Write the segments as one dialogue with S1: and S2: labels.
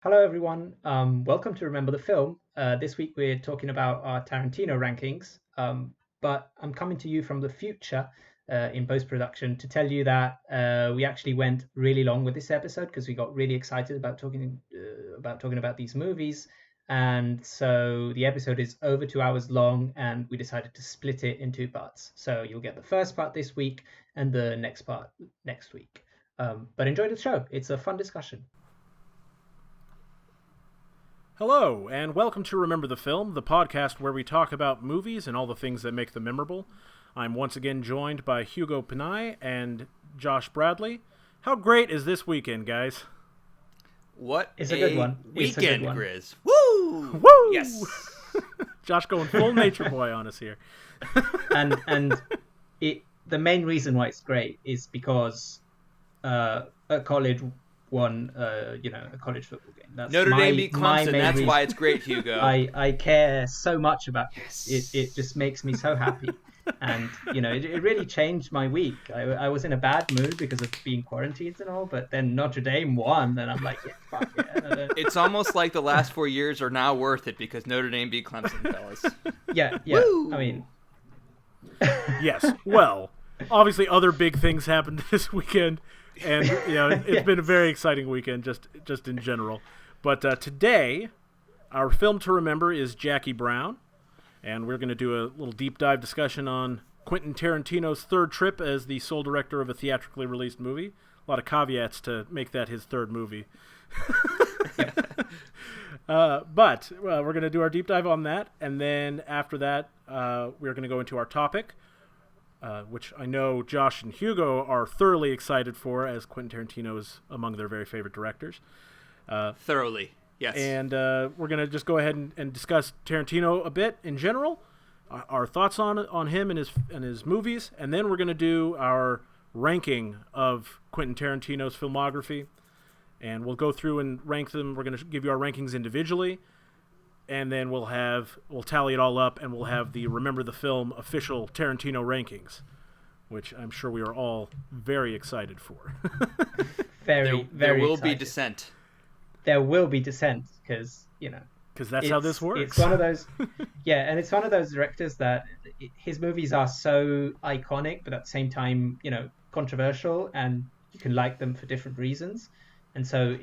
S1: Hello, everyone. Welcome to Remember the Film. This week we're talking about our Tarantino rankings, but I'm coming to you from the future in post-production to tell you that we actually went really long with this episode because we got really excited about talking about these movies, and so the episode is over 2 hours long, and we decided to split it in two parts. So you'll get the first part this week and the next part next week. But enjoy the show. It's a fun discussion.
S2: Hello, and welcome to Remember the Film, the podcast where we talk about movies and all the things that make them memorable. I'm once again joined by Hugo Panay and Josh Bradley. How great is this weekend, guys?
S3: What
S1: It's a good one. It's a good
S3: weekend,
S1: one.
S3: Grizz. Woo!
S2: Woo!
S3: Yes.
S2: Josh going full nature boy on us here.
S1: and the main reason why it's great is because a college won a college football game. That's
S3: Notre Dame beat
S1: my
S3: Clemson.
S1: main
S3: That's
S1: reason.
S3: why it's great, Hugo.
S1: I care so much about
S3: Yes.
S1: this. It just makes me so happy. And it really changed my week. I was in a bad mood because of being quarantined and all, but then Notre Dame won, and I'm like, yeah, fuck yeah.
S3: It's almost like the last 4 years are now worth it because Notre Dame beat Clemson, fellas.
S1: Yeah.
S3: Woo!
S1: I mean,
S2: Yes, well, obviously other big things happened this weekend, and it's been a very exciting weekend just in general. But today, our film to remember is Jackie Brown, and we're going to do a little deep dive discussion on Quentin Tarantino's third trip as the sole director of a theatrically released movie. A lot of caveats to make that his third movie. But we're going to do our deep dive on that, and then after that, we're going to go into our topic, which I know Josh and Hugo are thoroughly excited for, as Quentin Tarantino is among their very favorite directors.
S3: Thoroughly. Yes.
S2: And we're going to just go ahead and discuss Tarantino a bit in general, our thoughts on him and his movies, and then we're going to do our ranking of Quentin Tarantino's filmography. And we'll go through and rank them. We're going to give you our rankings individually, and then we'll tally it all up, and we'll have the Remember the Film official Tarantino rankings, which I'm sure we are all very excited for.
S1: very,
S3: there
S1: very
S3: will
S1: excited.
S3: be dissent.
S1: There will be dissent because
S2: Because that's how this works.
S1: It's one of those, yeah, and it's one of those directors that his movies are so iconic, but at the same time, controversial, and you can like them for different reasons. And so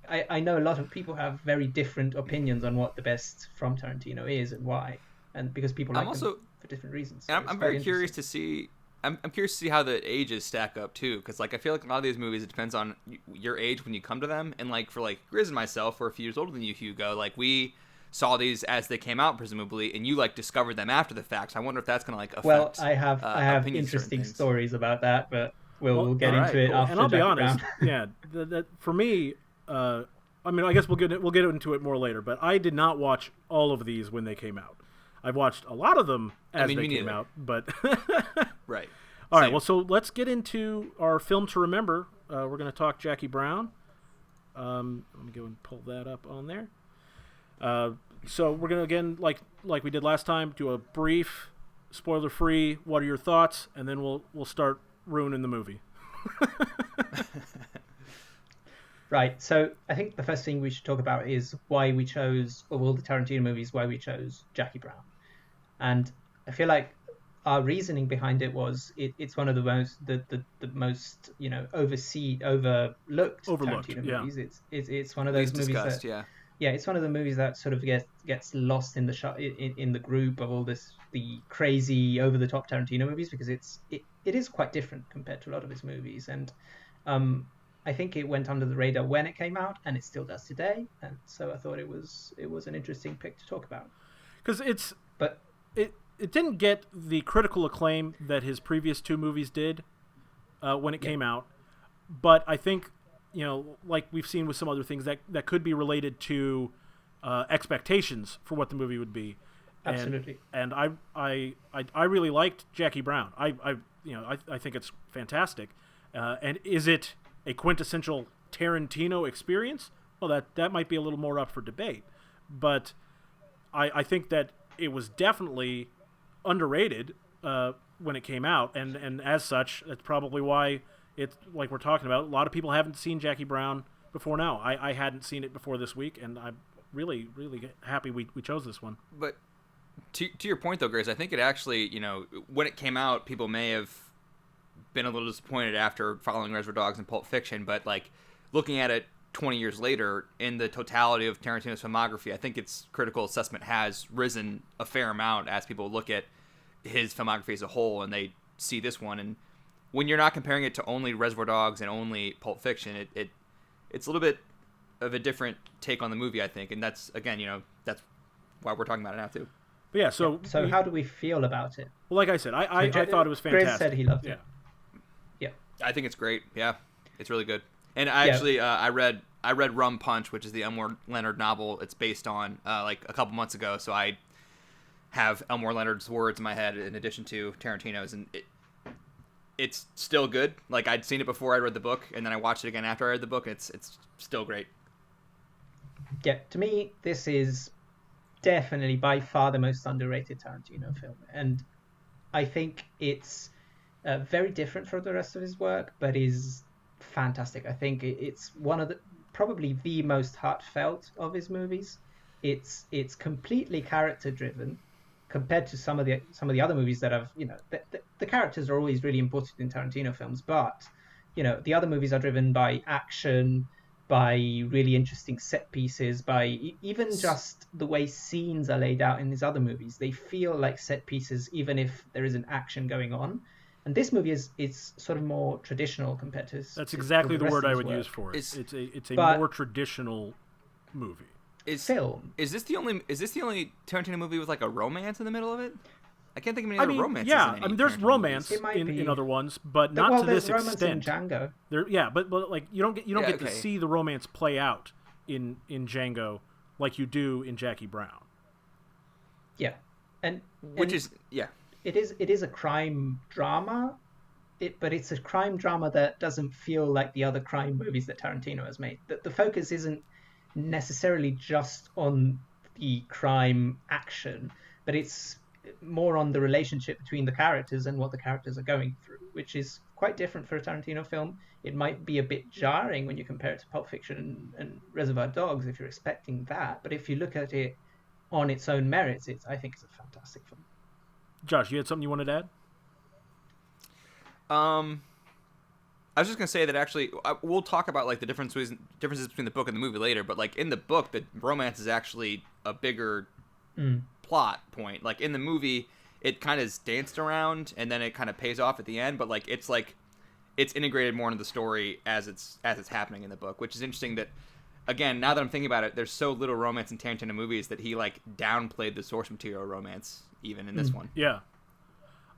S1: I know a lot of people have very different opinions on what the best from Tarantino is and why, and because people like them for different reasons. So
S3: I'm very curious to see. I'm curious to see how the ages stack up too, because I feel like a lot of these movies, it depends on your age when you come to them, and for Grizz and myself, we're a few years older than you, Hugo. We saw these as they came out, presumably, and you discovered them after the fact. So I wonder if that's gonna affect.
S1: Well, I have
S3: opinions on certain
S1: interesting
S3: things.
S1: stories about that, but we'll get
S3: all right,
S1: into it
S3: cool.
S1: after.
S2: And I'll be
S1: Jackie
S2: honest,
S1: Brown.
S2: that for me, I mean, I guess we'll get into it more later. But I did not watch all of these when they came out. I've watched a lot of them as they came out, but
S3: Right.
S2: all right.
S3: Same.
S2: Well, so let's get into our film to remember. We're going to talk Jackie Brown. Let me go and pull that up on there. So we're going to, again, like we did last time, do a brief, spoiler-free. What are your thoughts? And then we'll start ruining the movie.
S1: Right. So I think the first thing we should talk about is why we chose, of all the Tarantino movies, why we chose Jackie Brown. And I feel like our reasoning behind it was it's one of the most most overlooked Tarantino
S2: yeah.
S1: movies. It's one of those movies
S3: discussed,
S1: that
S3: yeah.
S1: it's one of the movies that sort of gets lost in the in the group of all the crazy over the top Tarantino movies, because it is quite different compared to a lot of his movies, and I think it went under the radar when it came out, and it still does today. And so I thought it was an interesting pick to talk about.
S2: Because it didn't get the critical acclaim that his previous two movies did when it came out, but I think like we've seen with some other things that could be related to expectations for what the movie would be.
S1: Absolutely.
S2: And I really liked Jackie Brown. I think it's fantastic. And is it a quintessential Tarantino experience? Well, that might be a little more up for debate, but I think that it was definitely underrated when it came out, and as such, that's probably why it's like we're talking about. A lot of people haven't seen Jackie Brown before now. I hadn't seen it before this week, and I'm really, really happy we chose this one.
S3: But to your point, though, Grace, I think it actually, when it came out, people may have been a little disappointed after following Reservoir Dogs and Pulp Fiction, but like looking at it 20 years later, in the totality of Tarantino's filmography, I think its critical assessment has risen a fair amount as people look at his filmography as a whole and they see this one. And when you're not comparing it to only Reservoir Dogs and only Pulp Fiction, it's a little bit of a different take on the movie, I think. And that's, again, that's why we're talking about it now, too.
S2: But yeah, so
S1: how do we feel about it?
S2: Well, like I said, I thought it was fantastic.
S1: Chris said he loved it. Yeah.
S3: I think it's great. Yeah, it's really good. And I actually I read Rum Punch, which is the Elmore Leonard novel it's based on, like a couple months ago. So I have Elmore Leonard's words in my head in addition to Tarantino's, and it's still good. Like I'd seen it before I read the book, and then I watched it again after I read the book. And it's still great.
S1: Yeah, to me, this is definitely by far the most underrated Tarantino film, and I think it's very different from the rest of his work, but is fantastic. I think it's one of probably the most heartfelt of his movies. It's completely character driven compared to some of the other movies that have, the characters are always really important in Tarantino films, but the other movies are driven by action, by really interesting set pieces, by even just the way scenes are laid out in his other movies. They feel like set pieces even if there isn't action going on. And this movie is sort of more traditional compared to his.
S2: That's exactly the word I would use for it. It's a more traditional movie.
S1: Film.
S3: Is this the only Tarantino movie with like a romance in the middle of it? I can't think of any other romances.
S2: Yeah,
S3: in any
S2: there's
S3: Tarantino
S2: romance
S3: movies.
S2: in other ones, but not to this extent.
S1: There's romance in Django.
S2: But like you don't get to see the romance play out in Django like you do in Jackie Brown.
S1: Yeah,
S3: It
S1: is a crime drama, but it's a crime drama that doesn't feel like the other crime movies that Tarantino has made. The focus isn't necessarily just on the crime action, but it's more on the relationship between the characters and what the characters are going through, which is quite different for a Tarantino film. It might be a bit jarring when you compare it to Pulp Fiction and Reservoir Dogs if you're expecting that, but if you look at it on its own merits, I think it's a fantastic film.
S2: Josh, you had something you wanted to add?
S3: I was just gonna say that actually we'll talk about like the differences between the book and the movie later, but like in the book, the romance is actually a bigger plot point. Like in the movie, it kind of is danced around and then it kind of pays off at the end, but like it's integrated more into the story as it's happening in the book, which is interesting. That again, now that I'm thinking about it, there's so little romance in Tarantino movies that he like downplayed the source material romance even in this one.
S2: Yeah.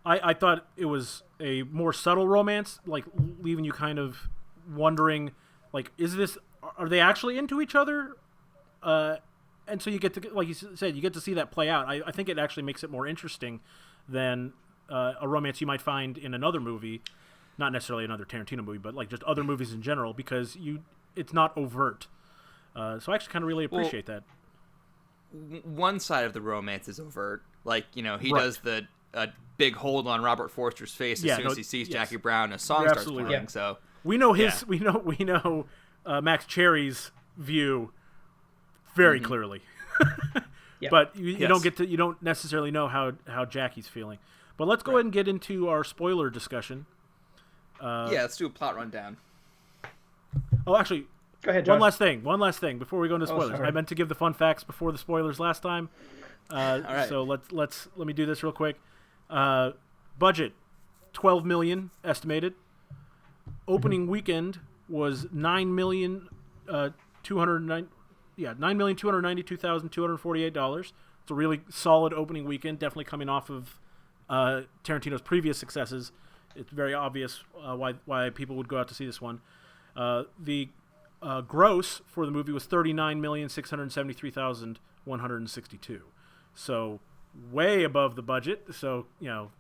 S2: I thought it was a more subtle romance, like leaving you kind of wondering, like, are they actually into each other? And so you get to, like you said, you get to see that play out. I think it actually makes it more interesting than a romance you might find in another movie, not necessarily another Tarantino movie, but like just other movies in general, because it's not overt. So I actually kind of really appreciate that.
S3: One side of the romance is overt, like he does the big hold on Robert Forster's face as soon as he sees Jackie Brown. A song starts playing.
S2: Right.
S3: So
S2: we know we know Max Cherry's view very clearly. But you don't necessarily know how Jackie's feeling. But let's go ahead and get into our spoiler discussion.
S3: Let's do a plot rundown.
S2: Oh, actually,
S1: go ahead, Josh.
S2: One last thing before we go into spoilers. I meant to give the fun facts before the spoilers last time.
S3: All right.
S2: So let me do this real quick. Budget, $12 million estimated. Opening weekend was $9,292,248. It's a really solid opening weekend. Definitely coming off of Tarantino's previous successes. It's very obvious why people would go out to see this one. The gross for the movie was $39,673,162. So way above the budget. So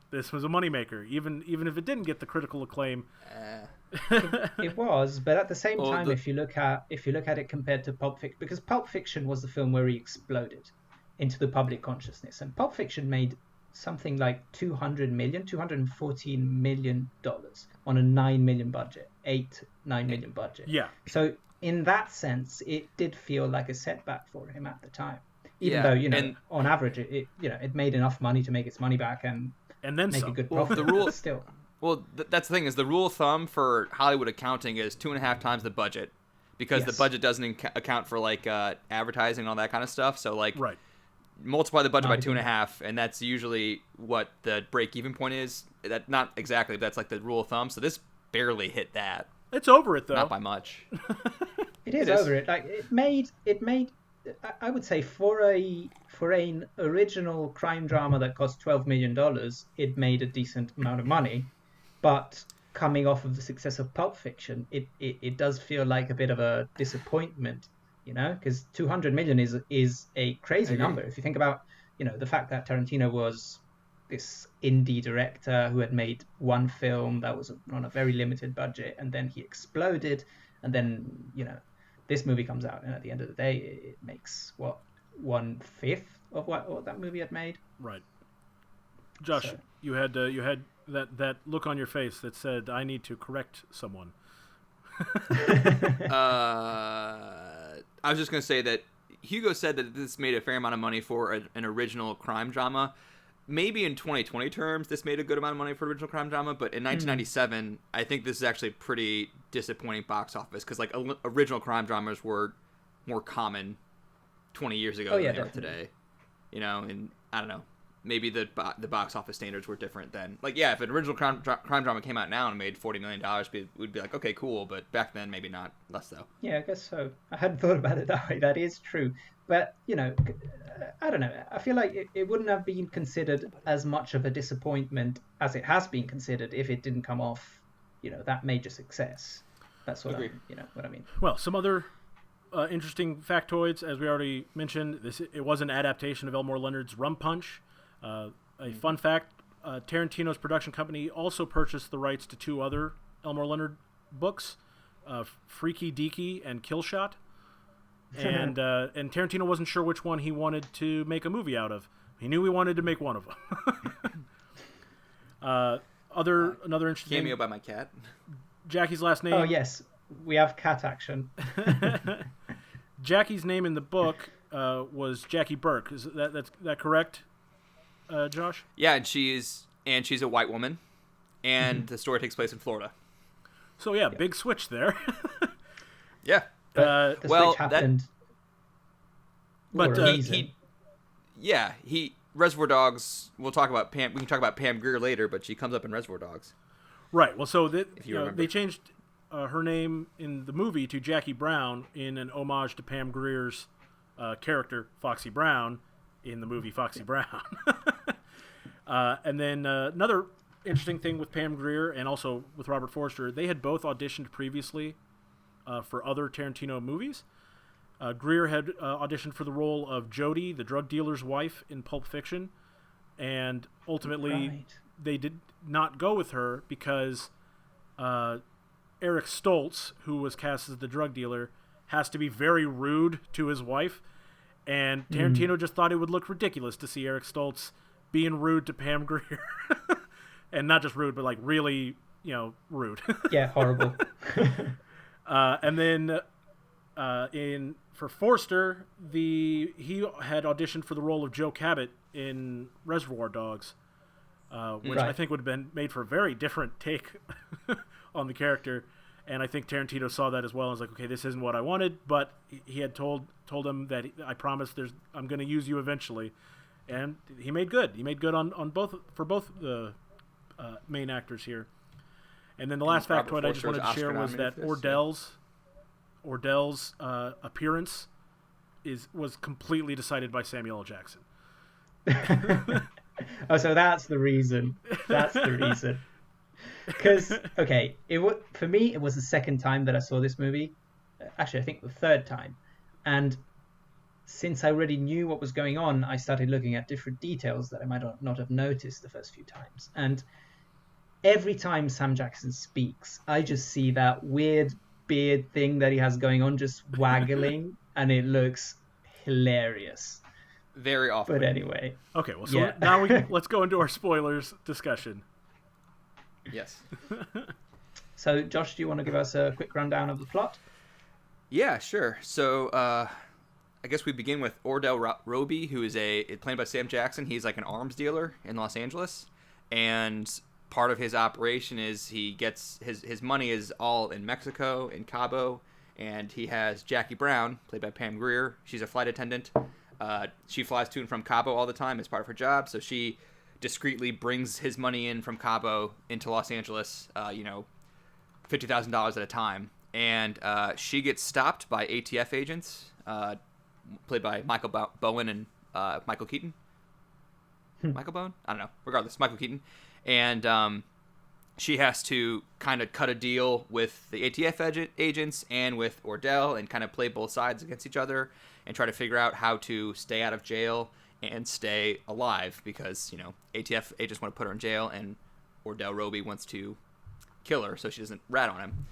S2: this was a moneymaker, even if it didn't get the critical acclaim.
S1: It was, but at the same time, if you look at it compared to Pulp Fiction, because Pulp Fiction was the film where he exploded into the public consciousness, and Pulp Fiction made something like $214 million on a $9 million budget, $9 million budget.
S2: Yeah.
S1: So in that sense, it did feel like a setback for him at the time. Even
S3: Yeah,
S1: though,
S3: and
S1: on average, it made enough money to make its money back and
S2: then
S1: make a
S2: some.
S1: good
S3: well,
S1: profit.
S3: the rule
S1: But still,
S3: that's the thing, is the rule of thumb for Hollywood accounting is 2.5 times the budget, because the
S1: Yes.
S3: budget doesn't account for like advertising and all that kind of stuff. So like
S2: Right.
S3: multiply the budget by
S1: Marketing.
S3: 2.5, and that's usually what the break-even point is. That not exactly, but that's like the rule of thumb. So this barely hit that,
S2: It's over it though.
S3: not by much.
S1: it is
S3: It is.
S1: over it. Like it made. I would say for an original crime drama that cost $12 million, it made a decent amount of money. But coming off of the success of Pulp Fiction, it does feel like a bit of a disappointment, because 200 million is a crazy
S3: agree.
S1: number. If you think about, the fact that Tarantino was this indie director who had made one film that was on a very limited budget, and then he exploded, and then, this movie comes out, and at the end of the day, it makes what, 1/5 of what that movie had made.
S2: Right. Josh,
S1: So-
S2: you had that look on your face that said, "I need to correct someone."
S3: I was just gonna say that Hugo said that this made a fair amount of money for an original crime drama. Maybe in 2020 terms, this made a good amount of money for original crime drama, but in 1997, I think this is actually pretty disappointing box office, because like original crime dramas were more common 20 years ago
S1: Oh, yeah,
S3: than they are
S1: definitely.
S3: today. And I don't know, maybe the box office standards were different then. Like, yeah, if an original crime drama came out now and made $40 million, we'd be like, okay, cool, but back then maybe not, less so.
S1: Yeah, I guess so. I hadn't thought about it that way. That is true. But, I don't know. I feel like it wouldn't have been considered as much of a disappointment as it has been considered if it didn't come off, that major success. That's what
S3: Agreed.
S1: what I mean.
S2: Well, some other interesting factoids, as we already mentioned, it was an adaptation of Elmore Leonard's Rum Punch. A fun fact: Tarantino's production company also purchased the rights to 2 other Elmore Leonard books, Freaky Deaky and Kill Shot. And Tarantino wasn't sure which one he wanted to make a movie out of. He knew he wanted to make one of them. Another interesting
S3: Cameo by my cat.
S2: Jackie's last name.
S1: Oh, yes. We have cat action.
S2: Jackie's name in the book was Jackie Burke. Is that correct, Josh?
S3: Yeah, and she's a white woman, and the story takes place in Florida.
S2: So yeah, big switch there.
S3: Yeah.
S1: The
S3: well,
S1: switch happened.
S2: but,
S1: for a
S2: he-
S1: reason.
S3: Reservoir Dogs. We'll talk about Pam. We can talk about Pam Grier later, but she comes up in Reservoir Dogs.
S2: Right. Well, so
S3: If you remember.
S2: they changed her name in the movie to Jackie Brown in an homage to Pam Grier's character Foxy Brown in the movie Foxy Brown. And then another interesting thing with Pam Grier and also with Robert Forster, they had both auditioned previously for other Tarantino movies. Grier had auditioned for the role of Jody, the drug dealer's wife in Pulp Fiction, and ultimately
S1: Right.
S2: they did not go with her because Eric Stoltz, who was cast as the drug dealer, has to be very rude to his wife, and Tarantino just thought it would look ridiculous to see Eric Stoltz being rude to Pam Grier. And not just rude, but like really, rude.
S1: Yeah, horrible.
S2: And then for Forster, he had auditioned for the role of Joe Cabot in Reservoir Dogs, which I
S1: Right.
S2: think would have been made for a very different take on the character. And I think Tarantino saw that as well and was like, okay, this isn't what I wanted, but he had told him that I promise I'm going to use you eventually. And he made good. He made good on both the main actors here. And then the last
S3: Robert
S2: factoid I just
S3: Forster
S2: wanted to share was
S3: Oscar-nominated
S2: that
S3: for this,
S2: Ordell's appearance was completely decided by Samuel L. Jackson.
S1: Oh, so that's the reason. That's the reason. Because, okay, for me, it was the second time that I saw this movie. Actually, I think the third time. And since I already knew what was going on, I started looking at different details that I might not have noticed the first few times. And every time Sam Jackson speaks, I just see that weird beard thing that he has going on just waggling, and it looks hilarious.
S3: Very often.
S1: But anyway,
S2: Okay, well, so
S1: Yeah.
S2: now let's go into our spoilers discussion.
S3: Yes.
S1: so Josh, do you want to give us a quick rundown of the plot?
S3: Yeah, sure. So I guess we begin with Roby, who is played by Sam Jackson. He's like an arms dealer in Los Angeles, and part of his operation is he gets his money is all in Mexico, in Cabo, and he has Jackie Brown, played by Pam Grier. She's a flight attendant. She flies to and from Cabo all the time as part of her job, so she discreetly brings his money in from Cabo into Los Angeles, $50,000 at a time. And she gets stopped by ATF agents, played by Michael Bowen and Michael Keaton. Michael Bowen? I don't know. Regardless, Michael Keaton. And she has to kind of cut a deal with the ATF agents and with Ordell and kind of play both sides against each other and try to figure out how to stay out of jail and stay alive because, ATF agents want to put her in jail and Ordell Roby wants to kill her so she doesn't rat on him.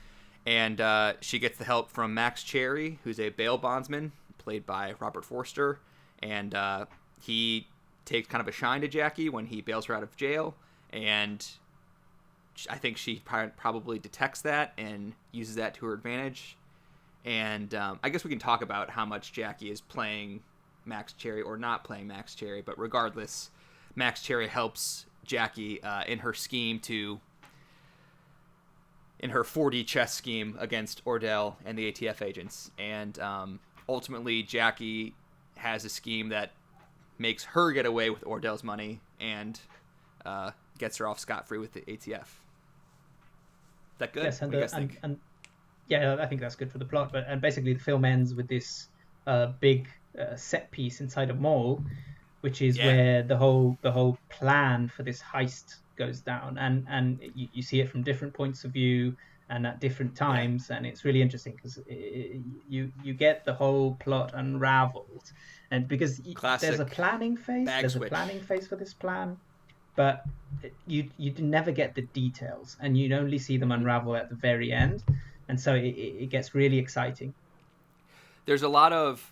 S3: And she gets the help from Max Cherry, who's a bail bondsman, played by Robert Forster. And he takes kind of a shine to Jackie when he bails her out of jail. And I think she probably detects that and uses that to her advantage. And I guess we can talk about how much Jackie is playing Max Cherry or not playing Max Cherry. But regardless, Max Cherry helps Jackie in her scheme in her 4D chess scheme against Ordell and the ATF agents. And ultimately, Jackie has a scheme that makes her get away with Ordell's money and gets her off scot-free with the ATF. Is that good?
S1: Yes,
S3: what do you guys think?
S1: and yeah, I think that's good for the plot. But basically, the film ends with this big set piece inside a mall, which is where the whole plan for this heist goes down, and you see it from different points of view and at different times, and it's really interesting because you get the whole plot unraveled, and because there's a planning phase, a planning phase for this plan, but you never get the details, and you only see them unravel at the very end, and so it gets really exciting.
S3: There's a lot of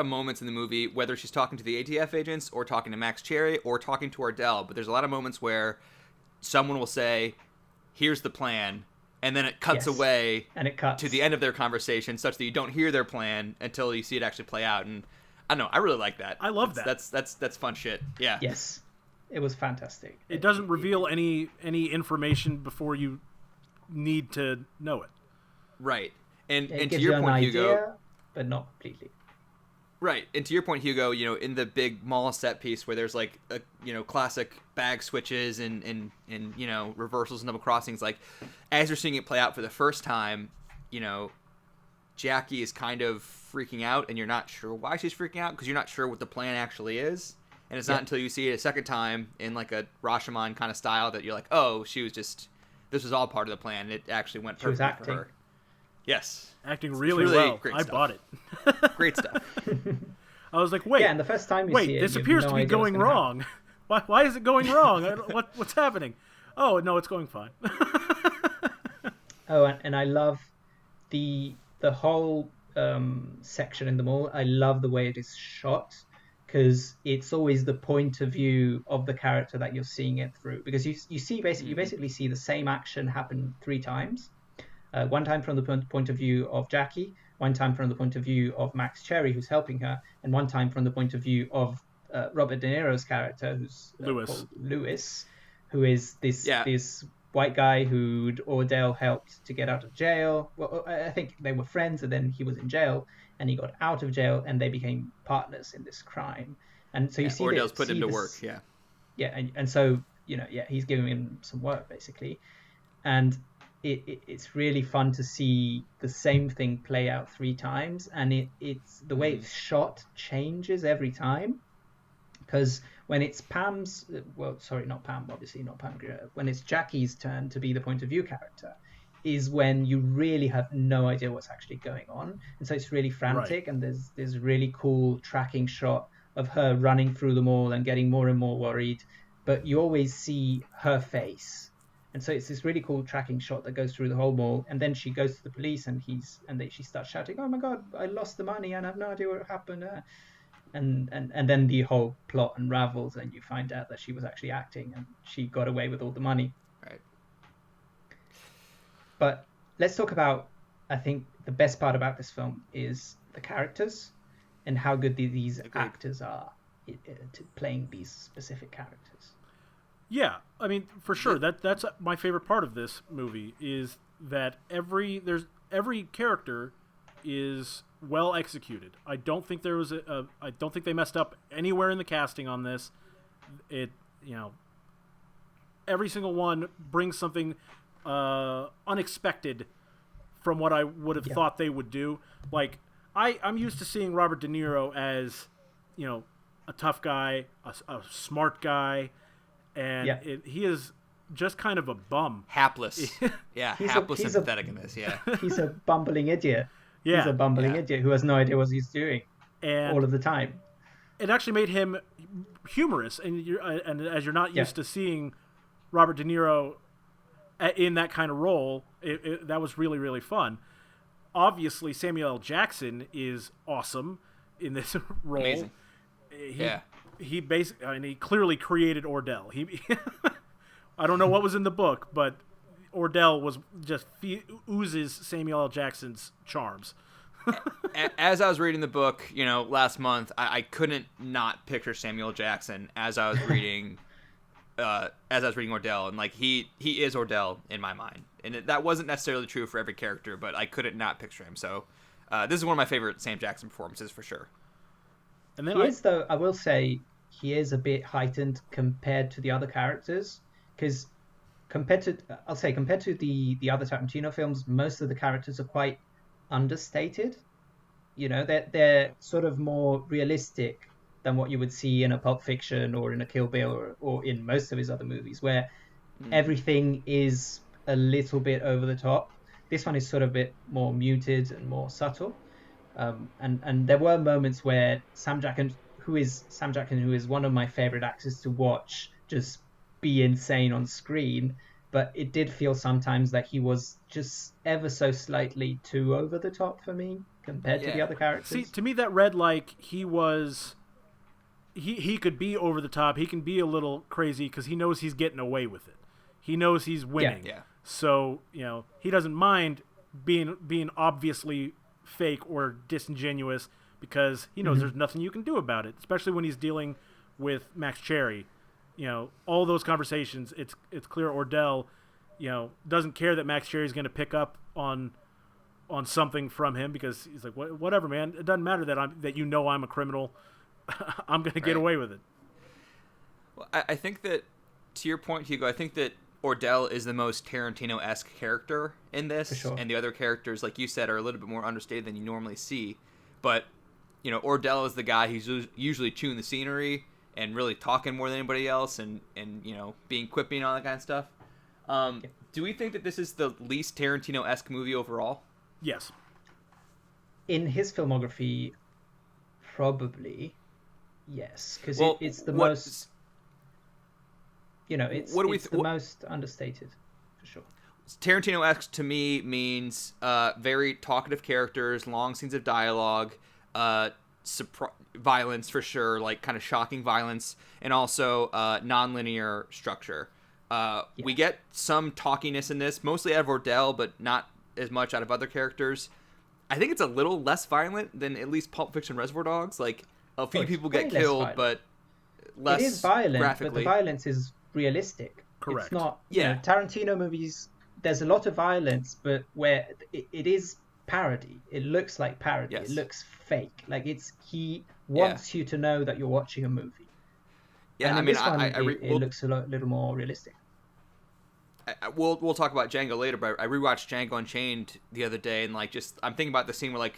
S3: moments in the movie, whether she's talking to the ATF agents or talking to Max Cherry or talking to Ordell, but there's a lot of moments where someone will say, "Here's the plan," and then it cuts away
S1: and it cuts
S3: to the end of their conversation, such that you don't hear their plan until you see it actually play out. And I don't know, I really like that.
S2: I love that.
S3: That's fun shit. Yeah.
S1: Yes, it was fantastic.
S2: It doesn't reveal any information before you need to know it.
S3: Right. And
S1: it
S3: to your point, Hugo,
S1: but not completely.
S3: Right, and to your point, Hugo, in the big mall set piece where there's like classic bag switches and reversals and double crossings, like as you're seeing it play out for the first time, Jackie is kind of freaking out, and you're not sure why she's freaking out because you're not sure what the plan actually is, and it's not until you see it a second time in like a Rashomon kind of style that you're like, oh, this was all part of the plan. It actually went perfectly for her. Yes.
S2: Acting really well. I bought it.
S3: Great stuff.
S2: I was like, wait.
S1: Yeah, and the first time you see it,
S2: this appears to be going wrong. Why is it going wrong? What's happening? Oh, no, it's going fine.
S1: Oh, and I love the whole section in the mall. I love the way it is shot because it's always the point of view of the character that you're seeing it through. Because you basically see the same action happen 3 times. One time from the point of view of Jackie, one time from the point of view of Max Cherry, who's helping her, and one time from the point of view of Robert De Niro's character, who's called Lewis, who is this white guy who Ordell helped to get out of jail. Well, I think they were friends, and then he was in jail, and he got out of jail, and they became partners in this crime. And so you see
S3: Ordell's put him to work,
S1: and so he's giving him some work basically, and it's really fun to see the same thing play out 3 times, and it's the way it's shot changes every time, because when it's when it's Jackie's turn to be the point of view character is when you really have no idea what's actually going on, and so it's really frantic, and there's really cool tracking shot of her running through the mall and getting more and more worried, but you always see her face. And so it's this really cool tracking shot that goes through the whole mall, and then she goes to the police, and she starts shouting, "Oh my God, I lost the money, and I have no idea what happened." And then the whole plot unravels, and you find out that she was actually acting, and she got away with all the money.
S3: Right.
S1: But let's talk about, I think, the best part about this film is the characters and how good these
S3: Agreed.
S1: actors are to playing these specific characters.
S2: Yeah, I mean, for sure. That's my favorite part of this movie is that every character is well executed. I don't think there was I don't think they messed up anywhere in the casting on this. Every single one brings something unexpected from what I would have thought they would do. Like I'm used to seeing Robert De Niro as, a tough guy, a smart guy. And he is just kind of a bum.
S3: Hapless. Yeah, hapless and pathetic in this, yeah.
S1: He's a bumbling idiot.
S2: Yeah.
S1: He's a bumbling idiot who has no idea what he's doing all of the time.
S2: It actually made him humorous, and as you're not used to seeing Robert De Niro in that kind of role, that was really, really fun. Obviously, Samuel L. Jackson is awesome in this role.
S3: Amazing.
S2: He clearly created Ordell. I don't know what was in the book, but Ordell was just oozes Samuel L. Jackson's charms.
S3: As I was reading the book, last month, I couldn't not picture Samuel Jackson as I was reading, Ordell, and like he is Ordell in my mind, and that wasn't necessarily true for every character, but I couldn't not picture him. So this is one of my favorite Sam Jackson performances for sure.
S1: And then though, I will say, he is a bit heightened compared to the other characters, because compared to the other Tarantino films, most of the characters are quite understated. They're sort of more realistic than what you would see in a Pulp Fiction or in a Kill Bill or in most of his other movies, where everything is a little bit over the top. This one is sort of a bit more muted and more subtle. And there were moments where Sam Jackson, who is one of my favorite actors to watch, just be insane on screen. But it did feel sometimes that he was just ever so slightly too over the top for me compared to the other characters.
S2: See, to me that read like he was. He could be over the top. He can be a little crazy because he knows he's getting away with it. He knows he's winning.
S3: Yeah.
S2: So he doesn't mind being obviously fake or disingenuous because he knows there's nothing you can do about it, especially when he's dealing with Max Cherry. All those conversations, it's clear Ordell, doesn't care that Max Cherry's going to pick up on something from him because he's like, whatever, man. It doesn't matter that I'm a criminal. I'm going to get away with it.
S3: Well, I think that, to your point, Hugo, I think that Ordell is the most Tarantino-esque character in this,
S1: for sure.
S3: And the other characters, like you said, are a little bit more understated than you normally see. But, Ordell is the guy who's usually chewing the scenery and really talking more than anybody else and being quippy and all that kind of stuff. Do we think that this is the least Tarantino-esque movie overall?
S2: Yes.
S1: In his filmography, probably, yes. Because it's the most... it's the most understated, for sure.
S3: Tarantino-esque to me means very talkative characters, long scenes of dialogue, violence for sure, like kind of shocking violence, and also non-linear structure. We get some talkiness in this, mostly out of Ordell, but not as much out of other characters. I think it's a little less violent than at least Pulp Fiction Reservoir Dogs. Like, a few people get killed, but less
S1: it is violent,
S3: graphically.
S1: but the violence is realistic.
S2: Correct.
S1: It's not, Tarantino movies, there's a lot of violence, but where it is parody. It looks like parody.
S3: Yes.
S1: It looks fake. Like he wants you to know that you're watching a movie.
S3: Yeah,
S1: and it looks a little more realistic.
S3: We'll talk about Django later, but I rewatched Django Unchained the other day, and I'm thinking about the scene where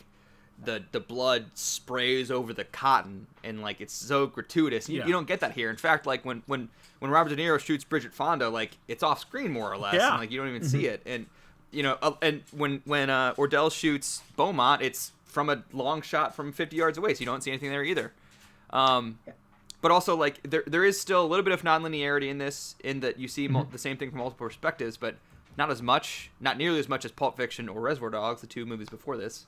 S3: the blood sprays over the cotton, and it's so gratuitous. You don't get that here. In fact, when Robert De Niro shoots Bridget Fonda, it's off screen more or less, and you don't even see it. And and when Ordell shoots Beaumont, it's from a long shot from 50 yards away, so you don't see anything there either. But also, there is still a little bit of nonlinearity in this, in that you see the same thing from multiple perspectives, but not nearly as much as Pulp Fiction or Reservoir Dogs, the two movies before this.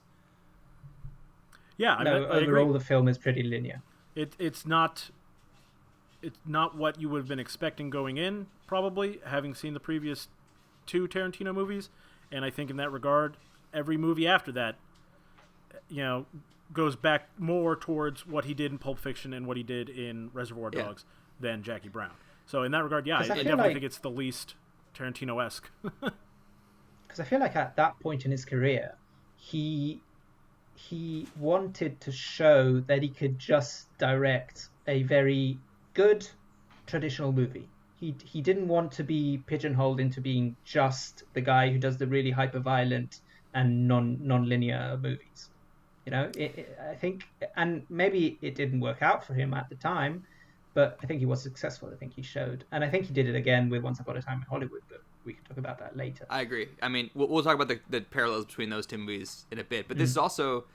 S2: Yeah,
S1: I agree. The film is pretty linear.
S2: It's not what you would have been expecting going in, probably, having seen the previous two Tarantino movies, and I think in that regard, every movie after that, goes back more towards what he did in Pulp Fiction and what he did in Reservoir Dogs than Jackie Brown. So in that regard, I definitely think it's the least Tarantino-esque.
S1: Because I feel like at that point in his career, he wanted to show that he could just direct a very good traditional movie. He didn't want to be pigeonholed into being just the guy who does the really hyper-violent and non-linear movies. I think, and maybe it didn't work out for him at the time, but I think he was successful. I think he showed, and I think he did it again with Once Upon a Time in Hollywood, but we can talk about that later.
S3: I agree. I mean, we'll talk about the parallels between those two movies in a bit, but this is also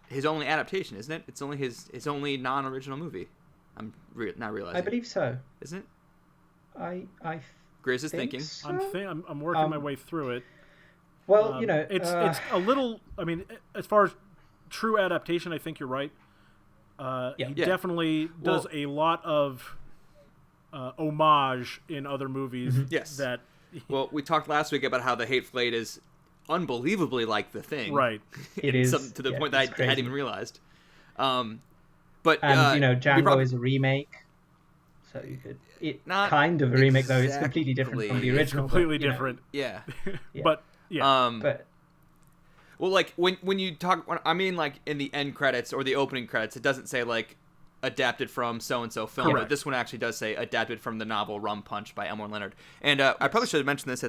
S3: his only adaptation, isn't it? It's only his only non-original movie. I'm not realizing.
S1: I believe so.
S3: Isn't it?
S1: I
S3: Grizz is thinking.
S1: So?
S2: I'm working my way through it.
S1: Well,
S2: it's a little. I mean, as far as true adaptation, I think you're right. He definitely does a lot of homage in other movies.
S3: Yes.
S2: That.
S3: Well, we talked last week about how The Hateful Eight is unbelievably like The Thing.
S2: Right.
S1: It is
S3: to the point that I hadn't even realized. But
S1: Django is a remake, so you could not kind of a remake though. It's completely different from the original.
S2: It's completely different.
S3: Yeah.
S2: But yeah.
S3: Well, like when you talk, I mean, like in the end credits or the opening credits, it doesn't say like adapted from so and so film, but this one actually does say adapted from the novel Rum Punch by Elmore Leonard. And I probably should have mentioned this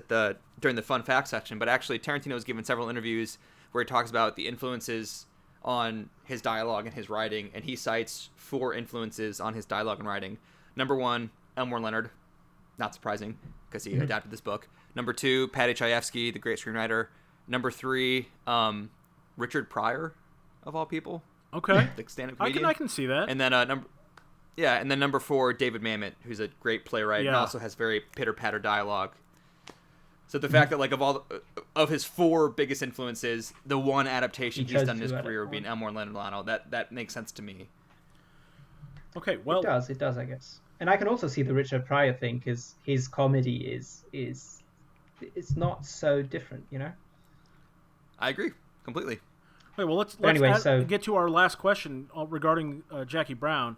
S3: during the fun fact section, but actually Tarantino has given several interviews where he talks about the influences on his dialogue and his writing, and he cites 4 influences on his dialogue and writing. Number 1, Elmore Leonard, not surprising because he adapted this book. Number 2, Paddy Chayefsky, the great screenwriter. Number 3, Richard Pryor, of all people.
S2: Okay,
S3: the stand-up comedian.
S2: I can see that.
S3: And then number 4, David Mamet, who's a great playwright and also has very pitter-patter dialogue. So the fact that like of his 4 biggest influences, the one adaptation he's done in his career would be an Elmore Leonard Lano. That makes sense to me.
S2: Okay, well,
S1: it does, I guess. And I can also see the Richard Pryor thing because his comedy is it's not so different,
S3: I agree completely.
S2: Okay, well, let's get to our last question regarding Jackie Brown.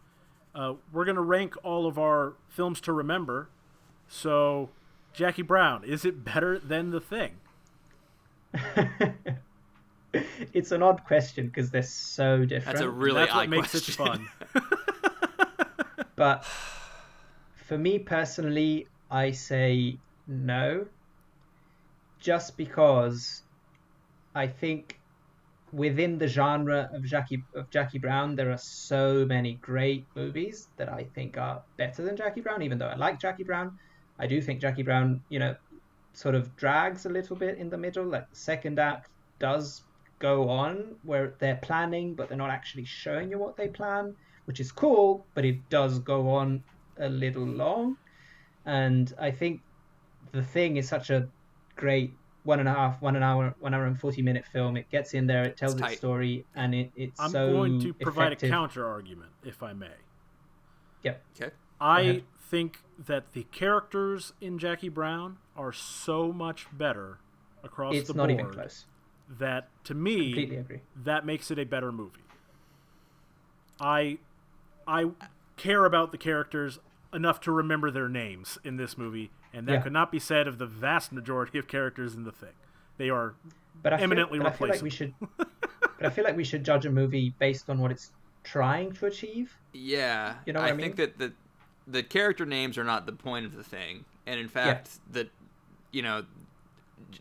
S2: We're going to rank all of our films to remember. So, Jackie Brown, is it better than The Thing?
S1: It's an odd question because they're so different.
S3: That's a really odd question.
S2: That's what makes it fun.
S1: But for me personally, I say no. Just because I think within the genre of Jackie Brown, there are so many great movies that I think are better than Jackie Brown. Even though I like Jackie Brown, I do think Jackie Brown, sort of drags a little bit in the middle. Like the second act does go on where they're planning, but they're not actually showing you what they plan, which is cool, but it does go on a little long. And I think The Thing is such a great 1 hour and 40-minute film. It gets in there, it tells its story, and it's
S2: I'm
S1: so
S2: going to provide
S1: effective.
S2: a counter argument, if I may.
S1: Yep.
S3: Okay.
S2: I think that the characters in Jackie Brown are so much better across the board.
S1: It's not even close.
S2: That, to me,
S1: completely agree.
S2: That makes it a better movie. I care about the characters enough to remember their names in this movie, and that could not be said of the vast majority of characters in The Thing. They are eminently replaceable.
S1: I feel like we should judge a movie based on what it's trying to achieve.
S3: Yeah, I think that the character names are not the point of The Thing, and in fact,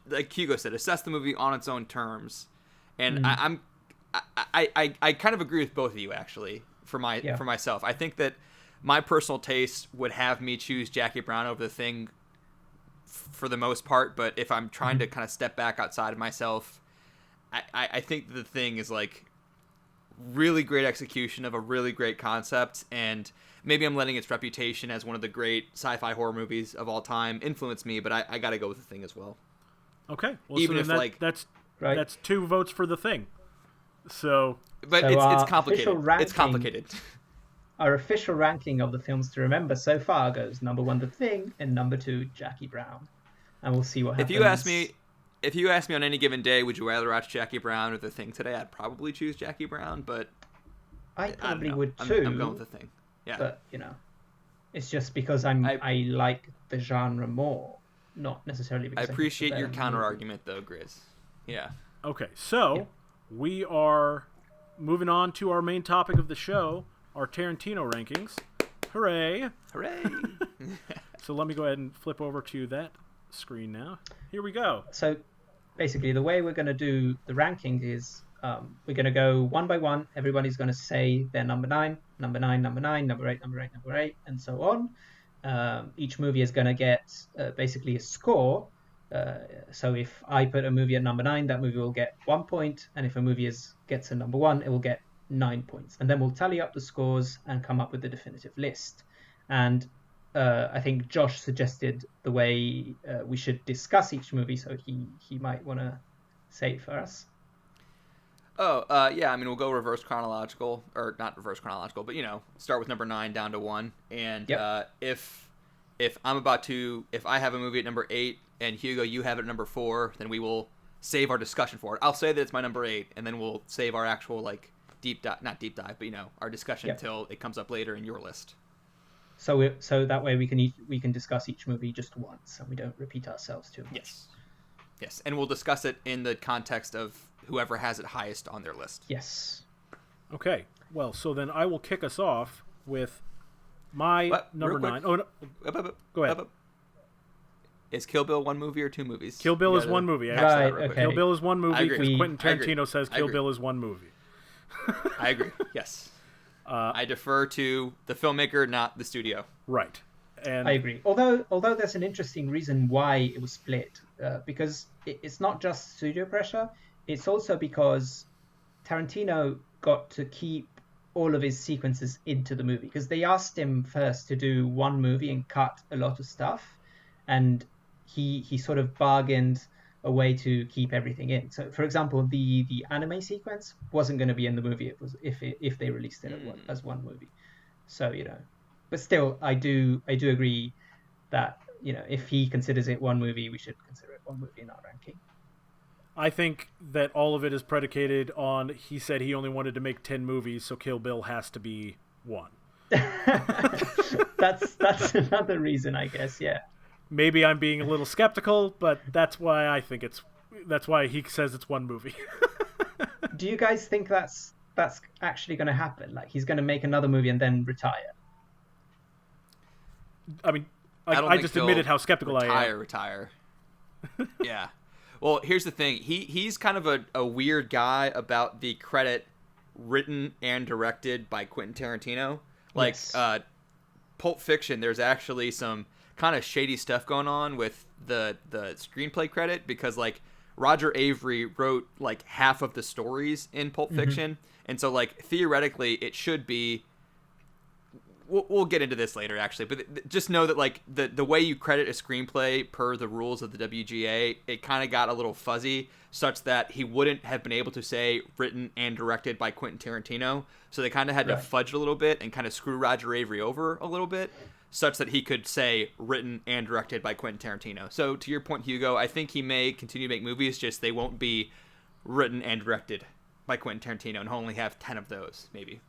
S3: like Hugo said, assess the movie on its own terms. And I kind of agree with both of you actually. For myself, I think that my personal taste would have me choose Jackie Brown over The Thing for the most part, but if I'm trying to kind of step back outside of myself, I think The Thing is like really great execution of a really great concept, and maybe I'm letting its reputation as one of the great sci-fi horror movies of all time influence me, but I gotta go with The Thing as well.
S2: Okay, well,
S3: even
S2: so
S3: if
S2: that's 2 votes for The Thing. So,
S3: but it's complicated. It's complicated.
S1: Our official ranking of the films to remember so far goes number 1, The Thing, and number 2, Jackie Brown. And we'll see what happens.
S3: if you ask me on any given day, would you rather watch Jackie Brown or The Thing today? I'd probably choose Jackie Brown, but
S1: I
S3: don't
S1: probably
S3: know.
S1: would too.
S3: I'm going with The Thing. Yeah.
S1: But it's just because I like the genre more, not necessarily
S3: I
S1: because
S3: appreciate your
S1: movie.
S3: counter argument though, Grizz. Yeah.
S2: Okay, so we are moving on to our main topic of the show, our Tarantino rankings. Hooray!
S3: Hooray!
S2: So let me go ahead and flip over to that screen now. Here we go.
S1: So basically, the way we're going to do the ranking is we're going to go one by one. Everybody's going to say their number 9, number 9, number 9, number 8, number 8, number 8, and so on. Each movie is going to get basically a score. So if I put a movie at number 9, that movie will get 1 point, and if a movie gets a number 1, it will get 9 points. And then we'll tally up the scores and come up with the definitive list. And I think Josh suggested the way we should discuss each movie, so he might want to say it for us.
S3: Oh, yeah, I mean, we'll go reverse chronological, or not reverse chronological, but, start with number 9 down to 1. And if I have a movie at number 8 and Hugo, you have it at number 4, then we will save our discussion for it. I'll say that it's my number 8, and then we'll save our actual, not deep dive, but, our discussion until it comes up later in your list.
S1: So that way we can discuss each movie just once, and we don't repeat ourselves too much.
S3: Yes, and we'll discuss it in the context of whoever has it highest on their list.
S1: Yes.
S2: Okay. Well, so then I will kick us off with my number 9. Oh, no. Go ahead.
S3: Is Kill Bill one movie or two movies?
S2: Kill Bill is one movie.
S1: Right, okay.
S2: Kill Bill is one movie because Quentin
S3: I
S2: Tarantino says Kill Bill is one movie.
S3: I agree. Yes. I defer to the filmmaker, not the studio.
S2: Right. And
S1: I agree. Although there's an interesting reason why it was split, because it's not just studio pressure. It's also because Tarantino got to keep all of his sequences into the movie, because they asked him first to do one movie and cut a lot of stuff, and he sort of bargained a way to keep everything in. So, for example, the anime sequence wasn't going to be in the movie. It was if they released it as one movie. So but still, I do agree that if he considers it one movie, we should consider it one movie in our ranking.
S2: I think that all of it is predicated on he said he only wanted to make 10 movies, so Kill Bill has to be one.
S1: That's another reason, I guess. Yeah.
S2: Maybe I'm being a little skeptical, but that's why he says it's one movie.
S1: Do you guys think that's actually going to happen? Like, he's going to make another movie and then retire?
S2: I mean, I just admitted how skeptical I am.
S3: Retire. Yeah. Well, here's the thing. He's kind of a weird guy about the credit written and directed by Quentin Tarantino. Like,
S1: yes.
S3: Pulp Fiction, there's actually some kind of shady stuff going on with the screenplay credit, because Roger Avery wrote half of the stories in Pulp Fiction, and so theoretically it should be. We'll get into this later, actually, but just know that the way you credit a screenplay per the rules of the WGA, it kind of got a little fuzzy, such that he wouldn't have been able to say written and directed by Quentin Tarantino. So they kind of had to fudge a little bit and kind of screw Roger Avery over a little bit, such that he could say written and directed by Quentin Tarantino. So to your point, Hugo, I think he may continue to make movies, just they won't be written and directed by Quentin Tarantino, and he'll only have 10 of those, maybe.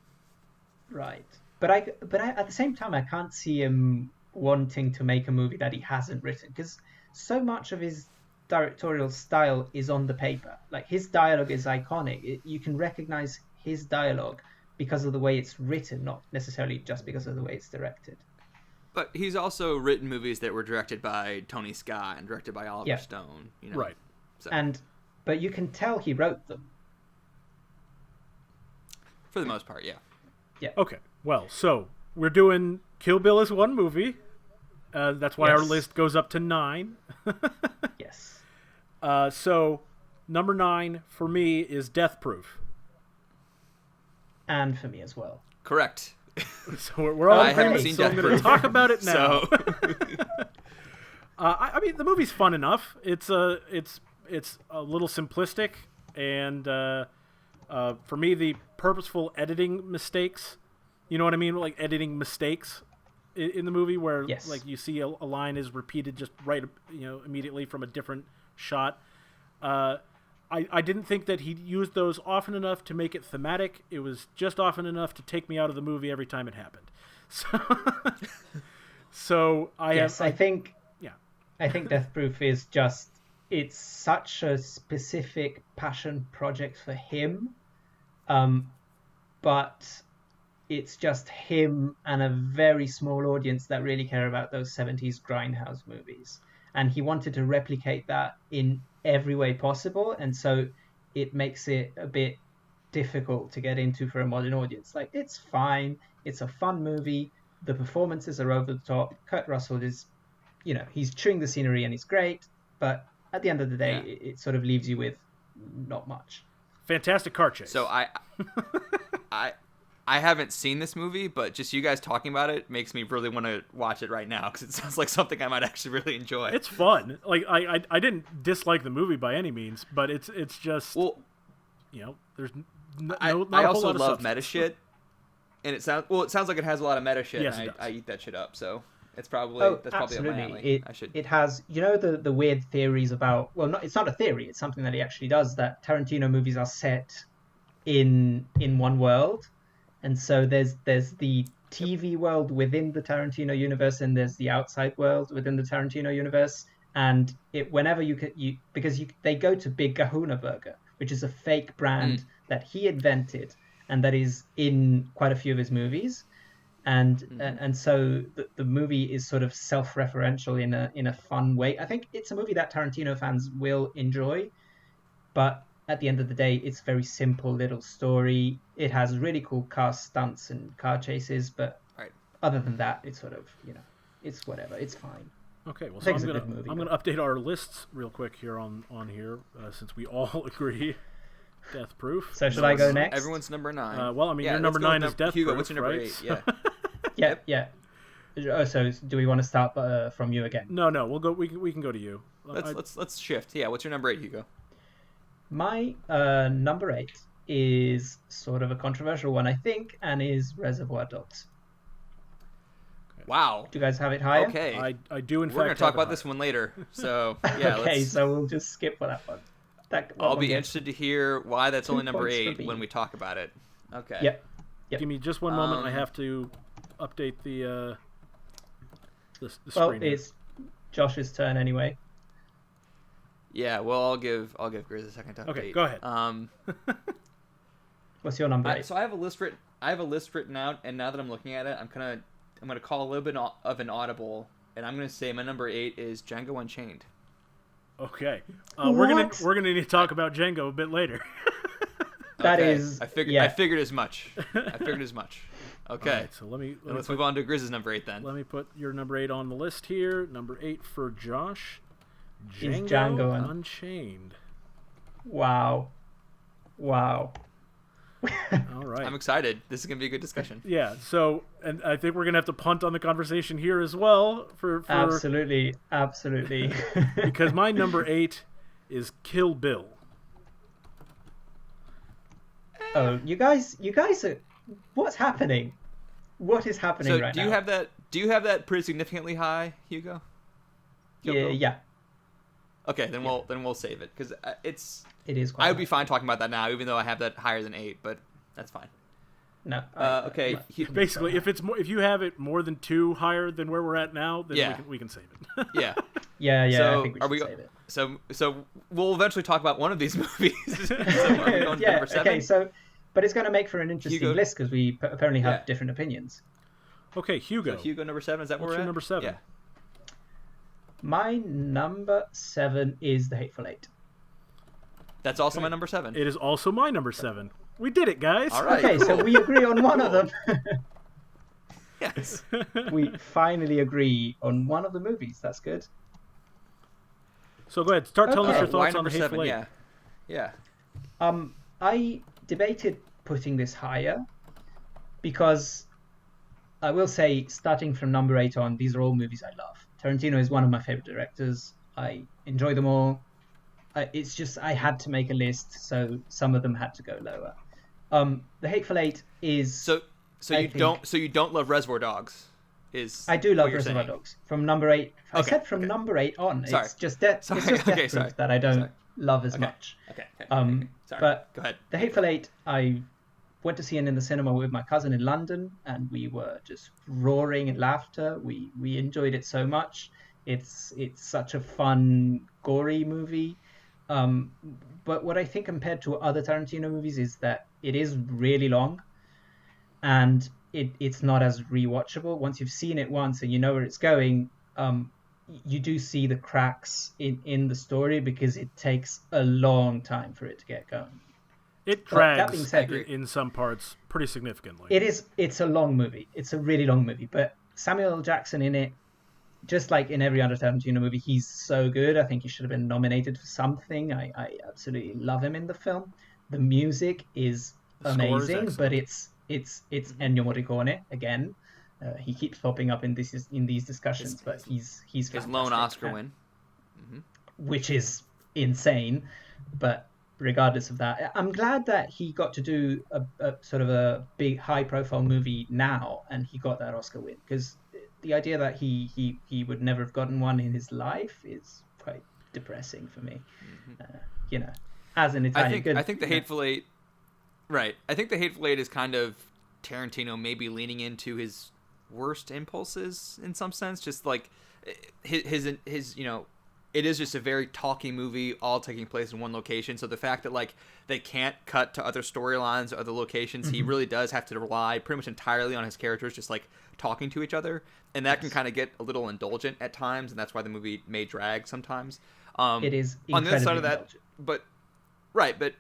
S1: Right. But I at the same time, I can't see him wanting to make a movie that he hasn't written, because so much of his directorial style is on the paper. Like, his dialogue is iconic. You can recognize his dialogue because of the way it's written, not necessarily just because of the way it's directed.
S3: But he's also written movies that were directed by Tony Scott and directed by Oliver Stone.
S2: Right.
S3: So.
S1: But you can tell he wrote them.
S3: For the most part, yeah.
S1: Yeah.
S2: Okay. Well, so we're doing Kill Bill as one movie. That's why our list goes up to 9.
S1: Yes.
S2: So number 9 for me is Death Proof.
S1: And for me as well.
S3: Correct.
S2: So we're all
S3: I
S2: in
S3: haven't
S2: agreement,
S3: seen
S2: so I'm
S3: Death
S2: going to
S3: Proof.
S2: talk about it now.
S3: So.
S2: I mean, the movie's fun enough. It's a little simplistic, and for me, the purposeful editing mistakes. You know what I mean? Like editing mistakes in the movie, where you see a line is repeated just right, immediately from a different shot. I didn't think that he used those often enough to make it thematic. It was just often enough to take me out of the movie every time it happened. So I
S1: think
S2: yeah.
S1: I think Death Proof is just, it's such a specific passion project for him, but it's just him and a very small audience that really care about those 70s grindhouse movies, and he wanted to replicate that in every way possible, and so it makes it a bit difficult to get into for a modern audience. Like, it's fine, it's a fun movie, the performances are over the top, Kurt Russell is, he's chewing the scenery and he's great, but at the end of the day, it sort of leaves you with not much.
S2: Fantastic car chase.
S3: So I haven't seen this movie, but just you guys talking about it makes me really want to watch it right now, because it sounds like something I might actually really enjoy.
S2: It's fun. Like, I didn't dislike the movie by any means, but it's just, there's not
S3: I
S2: a whole
S3: also
S2: lot of
S3: love
S2: substance.
S3: meta shit, and it sounds like it has a lot of meta shit.
S2: Yes,
S3: and
S2: it does.
S3: I eat that shit up, so it's probably that's probably up my alley.
S1: It has, the weird theories about, well, it's not a theory, it's something that he actually does, that Tarantino movies are set in one world, and so there's the TV world within the Tarantino universe, and there's the outside world within the Tarantino universe, and whenever they go to Big Kahuna Burger, which is a fake brand that he invented and that is in quite a few of his movies, and so the movie is sort of self-referential in a fun way. I think it's a movie that Tarantino fans will enjoy, but at the end of the day, it's a very simple little story. It has really cool car stunts and car chases, but other than that, it's sort of, it's whatever. It's fine.
S2: Okay, well, so I'm going to update our lists real quick here on here, since we all agree. Death Proof.
S1: So should I go next?
S3: Everyone's number 9.
S2: Well, I mean, your number 9 is Death
S3: Hugo,
S2: Proof,
S3: what's your number
S2: right?
S3: 8?
S1: Yeah. Oh, so do we want to start from you again?
S2: No, we'll go. We can go to you.
S3: Let's shift. Yeah, what's your number 8, Hugo?
S1: My number 8 is sort of a controversial one, I think, and is Reservoir Dogs.
S3: Wow.
S1: Do you guys have it higher?
S3: Okay.
S2: I do, in fact.
S3: We're going to talk about this one later. So, yeah.
S1: Okay, so we'll just skip for that one.
S3: I'll be interested to hear why that's only number 8 when we talk about it. Okay.
S1: Yep.
S2: Give me just one moment. I have to update the screen.
S1: Well, it's Josh's turn anyway.
S3: Yeah, well, I'll give Grizz a second to update.
S2: Okay, go ahead.
S1: What's your number 8?
S3: So I have a list written out, and now that I'm looking at it, I'm gonna call a little bit of an audible, and I'm gonna say my number 8 is Django Unchained.
S2: Okay, we're gonna need to talk about Django a bit later.
S1: That is.
S3: I figured as much. Okay,
S2: right, so
S3: let's move on to Grizz's number 8 then.
S2: Let me put your number 8 on the list here. Number 8 for Josh.
S1: Django
S2: Unchained.
S1: Wow.
S2: All right.
S3: I'm excited. This is gonna be a good discussion.
S2: Yeah. So, and I think we're gonna have to punt on the conversation here as well for
S1: absolutely.
S2: Because my number 8 is Kill Bill.
S1: Oh, you guys are. What's happening? What is happening right now?
S3: Do you have that pretty significantly high, Hugo?
S1: Yeah.
S3: Okay, then we'll save it, because
S1: it is quite
S3: I would be fine talking about that now, even though I have that higher than 8, but that's fine.
S1: No.
S3: Okay.
S2: Basically, if you have it more than 2 higher than where we're at now, then we can save it.
S3: Yeah.
S1: Yeah.
S3: So
S1: I think we should save it.
S3: So we'll eventually talk about one of these movies. So are we going to number 7?
S1: Okay. But it's going to make for an interesting list, because we apparently have different opinions.
S2: Okay, Hugo.
S3: So Hugo, number 7. Is that where
S2: we're
S3: at?
S2: Your number 7?
S3: Yeah.
S1: My number 7 is The Hateful Eight.
S3: That's also my number 7.
S2: It is also my number 7. We did it, guys.
S3: All right.
S1: Okay,
S3: cool.
S1: So we agree on one of them.
S3: Yes.
S1: We finally agree on one of the movies. That's good.
S2: So go ahead. Start telling us your thoughts on The Hateful
S3: 7?
S2: Eight.
S3: Yeah.
S1: I debated putting this higher because I will say, starting from number 8 on, these are all movies I love. Tarantino is one of my favorite directors. I enjoy them all. It's just I had to make a list, so some of them had to go lower. The Hateful Eight is
S3: so you don't love Reservoir Dogs.
S1: I do love Reservoir Dogs from number 8. I said from number 8 on.
S3: Sorry.
S1: It's just Death Proof that I don't love as
S3: Okay.
S1: much.
S3: Okay. Sorry.
S1: But
S3: Go ahead.
S1: The Hateful Eight, I went to see it in the cinema with my cousin in London, and we were just roaring in laughter. We enjoyed it so much. It's such a fun, gory movie. Um, but what I think compared to other Tarantino movies is that it is really long, and it's not as rewatchable. Once you've seen it once and you know where it's going, you do see the cracks in the story because it takes a long time for it to get going.
S2: It
S1: But that being
S2: drags
S1: said,
S2: in some parts pretty significantly.
S1: it's a long movie. It's a really long movie. But Samuel L. Jackson in it, just like in every other Tarantino movie, he's so good. I think he should have been nominated for something. I absolutely love him in the film. The music is
S2: The score is
S1: amazing, but
S2: excellent.
S1: it's Ennio Morricone again. He keeps popping up in these discussions, but he's
S3: His lone
S1: fantastic,
S3: Oscar win.
S1: which is insane. But regardless of that, I'm glad that he got to do a sort of a big high profile movie now, and he got that Oscar win, because the idea that he would never have gotten one in his life is quite depressing for me. You know, as an Italian,
S3: I think the Hateful Eight. Right. I think the Hateful Eight is kind of Tarantino maybe leaning into his worst impulses in some sense. Just like his it is just a very talky movie, all taking place in one location. So the fact that like they can't cut to other storylines or other locations, he really does have to rely pretty much entirely on his characters just like talking to each other, and that can kind of get a little indulgent at times, and that's why the movie may drag sometimes.
S1: It is
S3: on the other side of that,
S1: indulgent.
S3: but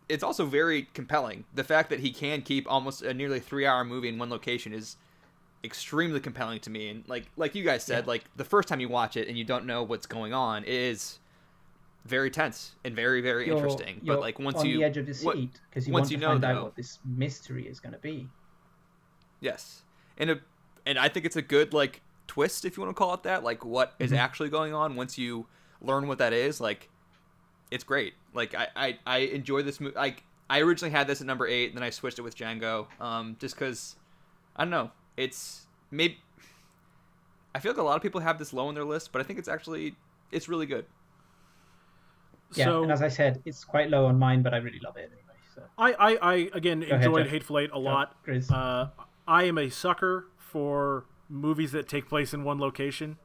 S3: it's also very compelling. The fact that he can keep almost a nearly 3-hour movie in one location is extremely compelling to me. And like you guys said, like the first time you watch it and you don't know what's going on, it is very tense and very, very interesting. But like once
S1: on
S3: you
S1: the edge of your seat because you
S3: once
S1: want
S3: you
S1: to
S3: know,
S1: find out
S3: though,
S1: what this mystery is going to be.
S3: yes, and I think it's a good like twist, if you want to call it that. Like what is actually going on once you learn what that is. Like it's great. Like I enjoy this movie. Like I originally had this at number 8, and then I switched it with Django. Just because I don't know. It's maybe I feel like a lot of people have this low on their list, but I think it's really good.
S1: Yeah,
S2: So
S1: and as I said, it's quite low on mine, but I really love it anyway. So
S2: I again
S1: ahead,
S2: enjoyed
S1: Jeff.
S2: Hateful Eight a lot.
S1: Grizz.
S2: I am a sucker for movies that take place in one location.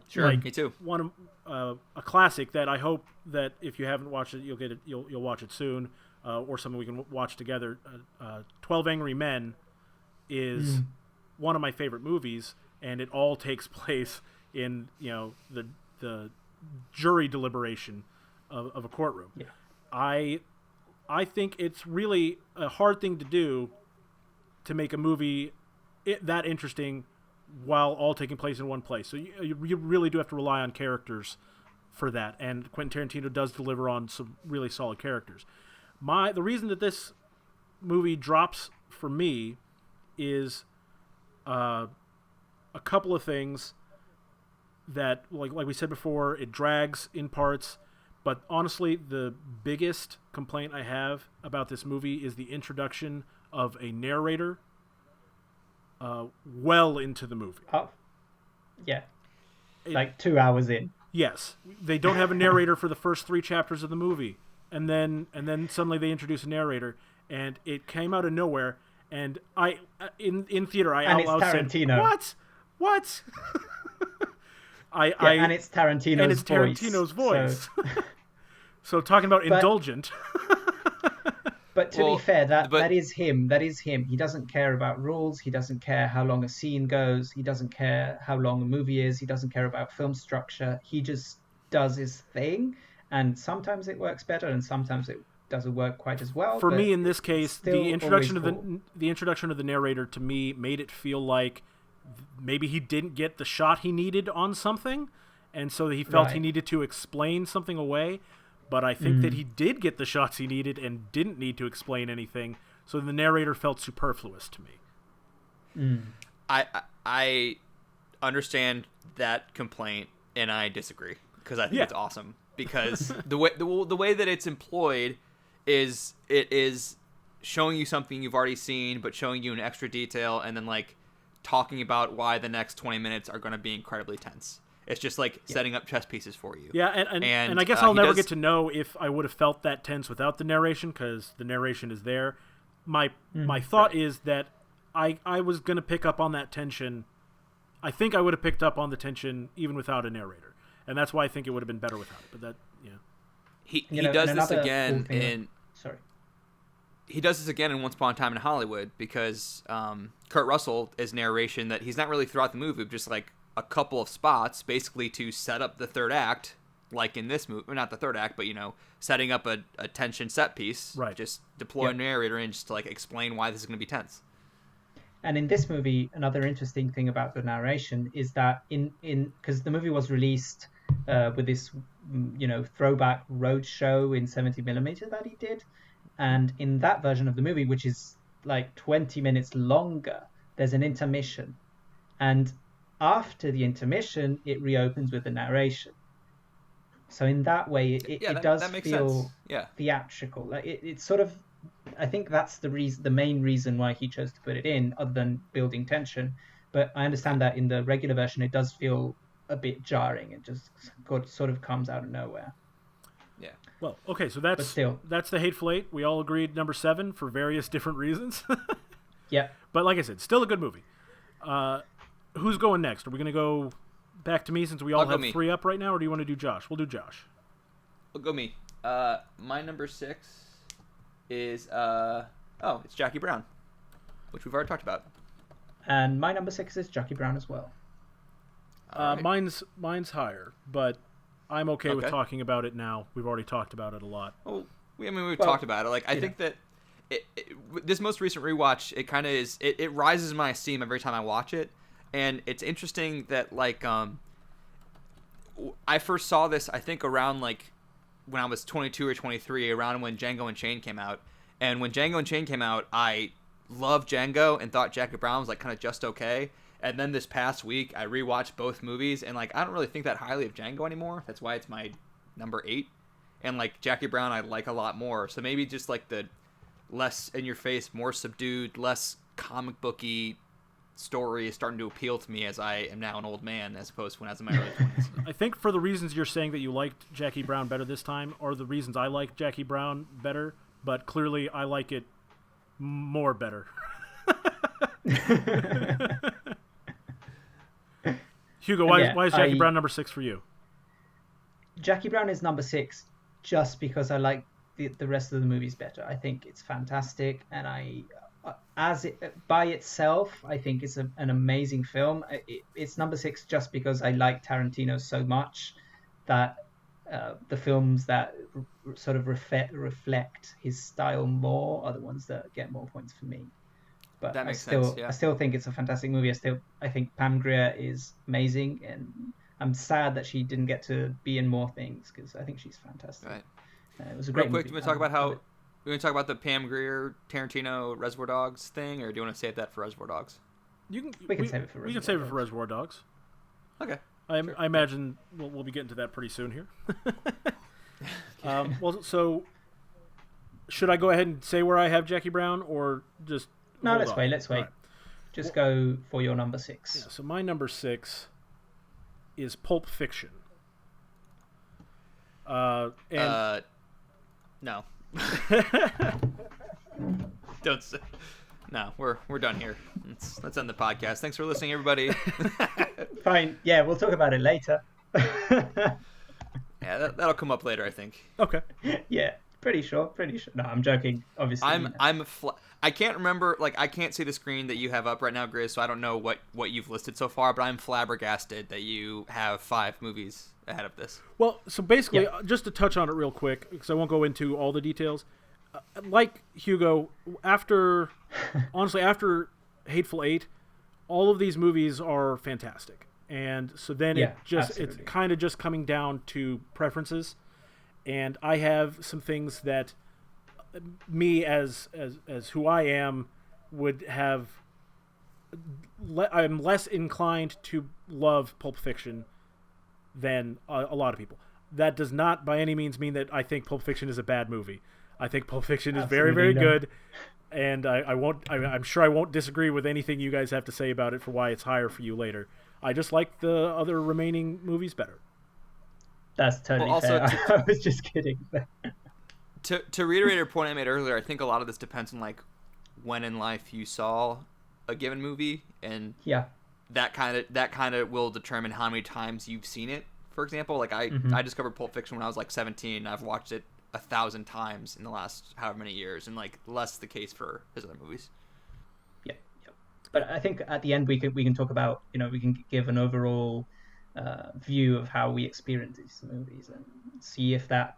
S3: Sure,
S2: like
S3: me too.
S2: One a classic that I hope that if you haven't watched it, you'll get it. You'll watch it soon, or something we can watch together. 12 Angry Men is one of my favorite movies, and it all takes place in the jury deliberation of a courtroom.
S1: Yeah.
S2: I think it's really a hard thing to do to make a movie that interesting while all taking place in one place. So you really do have to rely on characters for that, and Quentin Tarantino does deliver on some really solid characters. The reason that this movie drops for me is a couple of things that, like we said before, it drags in parts. But honestly, the biggest complaint I have about this movie is the introduction of a narrator well into the movie.
S1: Oh, yeah. Like 2 hours in.
S2: Yes, they don't have a narrator for the first 3 chapters of the movie, and then suddenly they introduce a narrator, and it came out of nowhere. And I in theater I
S1: And
S2: out loud
S1: it's
S2: said,
S1: Tarantino.
S2: "What?"
S1: And it's
S2: Tarantino's voice. So talking about indulgent.
S1: But to be fair,
S3: but-
S1: that is him. That is him. He doesn't care about rules. He doesn't care how long a scene goes. He doesn't care how long a movie is. He doesn't care about film structure. He just does his thing. And sometimes it works better, and sometimes it doesn't work quite as well.
S2: For
S1: but
S2: me, in this case,
S1: still
S2: the introduction
S1: always
S2: of
S1: cool.
S2: the introduction of the narrator to me made it feel like maybe he didn't get the shot he needed on something, and so he felt he
S1: Right.
S2: needed to explain something away. But I think that he did get the shots he needed and didn't need to explain anything, so the narrator felt superfluous to me.
S3: I understand that complaint, and I disagree because I think it's awesome. Because the way that it's employed is it is showing you something you've already seen, but showing you an extra detail, and then like talking about why the next 20 minutes are going to be incredibly tense. It's just like setting up chess pieces for you.
S2: Yeah, and I guess I'll never get to know if I would have felt that tense without the narration, because the narration is there. My thought is that I was going to pick up on that tension. I think I would have picked up on the tension even without a narrator, and that's why I think it would have been better without it. But that,
S3: he does this again in.
S1: Sorry.
S3: He does this again in Once Upon a Time in Hollywood, because Kurt Russell is narration that he's not really throughout the movie, just like a couple of spots, basically to set up the third act, like in this movie, not the third act, but setting up a tension set piece.
S2: Right.
S3: Just deploy a narrator in just to like explain why this is going to be tense.
S1: And in this movie, another interesting thing about the narration is that because the movie was released with this throwback road show in 70mm that he did, and in that version of the movie, which is like 20 minutes longer, there's an intermission, and after the intermission it reopens with the narration. So in that way it does feel theatrical. Like it's sort of, I think that's the main reason why he chose to put it in, other than building tension. But I understand that in the regular version it does feel a bit jarring. It just sort of comes out of nowhere.
S3: Yeah.
S2: Well, okay, so that's the Hateful Eight. We all agreed number 7 for various different reasons.
S1: Yeah.
S2: But like I said, still a good movie. Who's going next? Are we going to go back to me since we all have 3 up right now, or do you want to do Josh? We'll do Josh.
S3: We'll go me. My number 6 is it's Jackie Brown, which we've already talked about.
S1: And my number 6 is Jackie Brown as well.
S3: Right.
S2: Mine's higher, but I'm okay with talking about it now. We've already talked about it a lot.
S3: Well, we've talked about it. Like, I think that this most recent rewatch, it kind of is. It rises my esteem every time I watch it, and it's interesting that like I first saw this, I think, around like when I was 22 or 23, around when Django Unchained came out. And when Django Unchained came out, I loved Django and thought Jackie Brown was like kind of just okay. And then this past week, I rewatched both movies, and like I don't really think that highly of Django anymore. That's why it's my number 8. And like Jackie Brown, I like a lot more. So maybe just like the less in your face, more subdued, less comic booky story is starting to appeal to me as I am now an old man, as opposed to when I was in my early 20s.
S2: I think for the reasons you're saying that you liked Jackie Brown better this time, are the reasons I like Jackie Brown better, but clearly I like it more better. Hugo, why is Jackie Brown number 6 for you?
S1: Jackie Brown is number 6 just because I like the rest of the movies better. I think it's fantastic, and by itself, I think it's an amazing film. It's number 6 just because I like Tarantino so much that the films that sort of reflect his style more are the ones that get more points for me. But
S3: that makes sense. Yeah.
S1: I still think it's a fantastic movie. I think Pam Grier is amazing, and I'm sad that she didn't get to be in more things, because I think she's fantastic.
S3: Right.
S1: It was a great
S3: movie.
S1: movie.
S3: Do we want to talk about the Pam Grier Tarantino Reservoir Dogs thing, or do you want to save that for Reservoir Dogs?
S1: We can save it for
S2: Reservoir Dogs.
S3: Okay.
S2: I imagine we'll be getting to that pretty soon here. Well, so should I go ahead and say where I have Jackie Brown, or just
S1: no? Let's wait.
S2: Right.
S1: Just go for your number 6.
S2: Yeah, so my number 6 is Pulp Fiction.
S3: No. Don't say. No, we're done here. Let's end the podcast. Thanks for listening, everybody.
S1: Fine. Yeah, we'll talk about it later.
S3: Yeah, that'll come up later, I think.
S2: Okay.
S1: Yeah, pretty sure. No, I'm joking. Obviously.
S3: I can't remember. Like, I can't see the screen that you have up right now, Grizz. So I don't know what you've listed so far. But I'm flabbergasted that you have 5 movies ahead of this.
S2: Well, so basically, just to touch on it real quick, because I won't go into all the details. Like Hugo, after Hateful Eight, all of these movies are fantastic, and so then it's kind of just coming down to preferences. And I have some things that me as who I am would have. I'm less inclined to love Pulp Fiction than a lot of people. That does not by any means mean that I think Pulp Fiction is a bad movie. I think Pulp Fiction is very, very good, and I'm sure I won't disagree with anything you guys have to say about it for why it's higher for you later. I just like the other remaining movies better.
S1: That's totally
S3: Well, also,
S1: fair. I was just kidding.
S3: to reiterate a point I made earlier, I think a lot of this depends on like when in life you saw a given movie, and
S1: Yeah.
S3: that kind of will determine how many times you've seen it. For example, like I discovered Pulp Fiction when I was like 17. And I've watched it 1,000 times in the last however many years, and like less the case for his other movies.
S1: Yeah. Yeah. But I think at the end we can talk about, we can give an overall view of how we experience these movies and see if that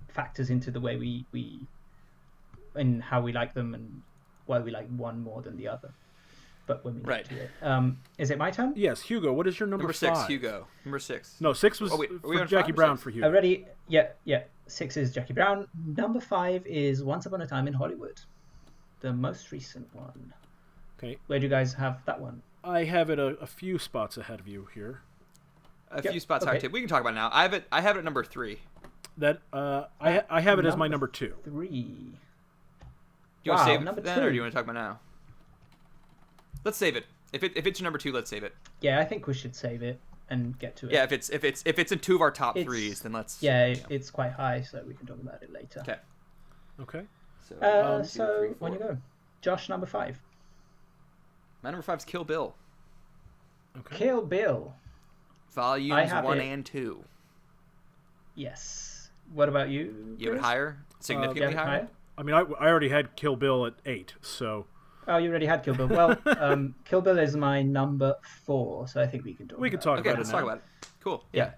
S1: factors into the way we and how we like them and why we like one more than the other. But when we get to it, is it my turn?
S2: Yes, Hugo. What is your number
S3: 6?
S2: 5?
S3: Hugo. Number 6.
S2: No, 6 was for Jackie Brown for Hugo.
S1: Already, yeah. 6 is Jackie Brown. Number 5 is Once Upon a Time in Hollywood, the most recent one.
S2: Okay.
S1: Where do you guys have that one?
S2: I have it a few spots ahead of you here.
S3: A few spots higher too. We can talk about it now. I have it at number 3.
S2: That I have it as my number 2.
S1: 3.
S3: Do you want to save it then, or do you want to talk about it now? Let's save it. If it's your number 2, let's save it.
S1: Yeah, I think we should save it and get to it.
S3: Yeah, if it's in 2 of our top 3s, then let's.
S1: Yeah, it's quite high, so we can talk about it later.
S3: Okay.
S1: So when you go, Josh, number 5.
S3: My number 5 is Kill Bill.
S1: Okay. Kill Bill.
S3: Volumes 1 and 2.
S1: Yes. What about you?
S3: You have it higher? Significantly higher?
S2: I mean, I already had Kill Bill at 8, so.
S1: Oh, you already had Kill Bill. Well, Kill Bill is my number 4, so I think we can talk.
S2: We can talk about it.
S3: Let's talk about it. Cool.
S1: Yeah.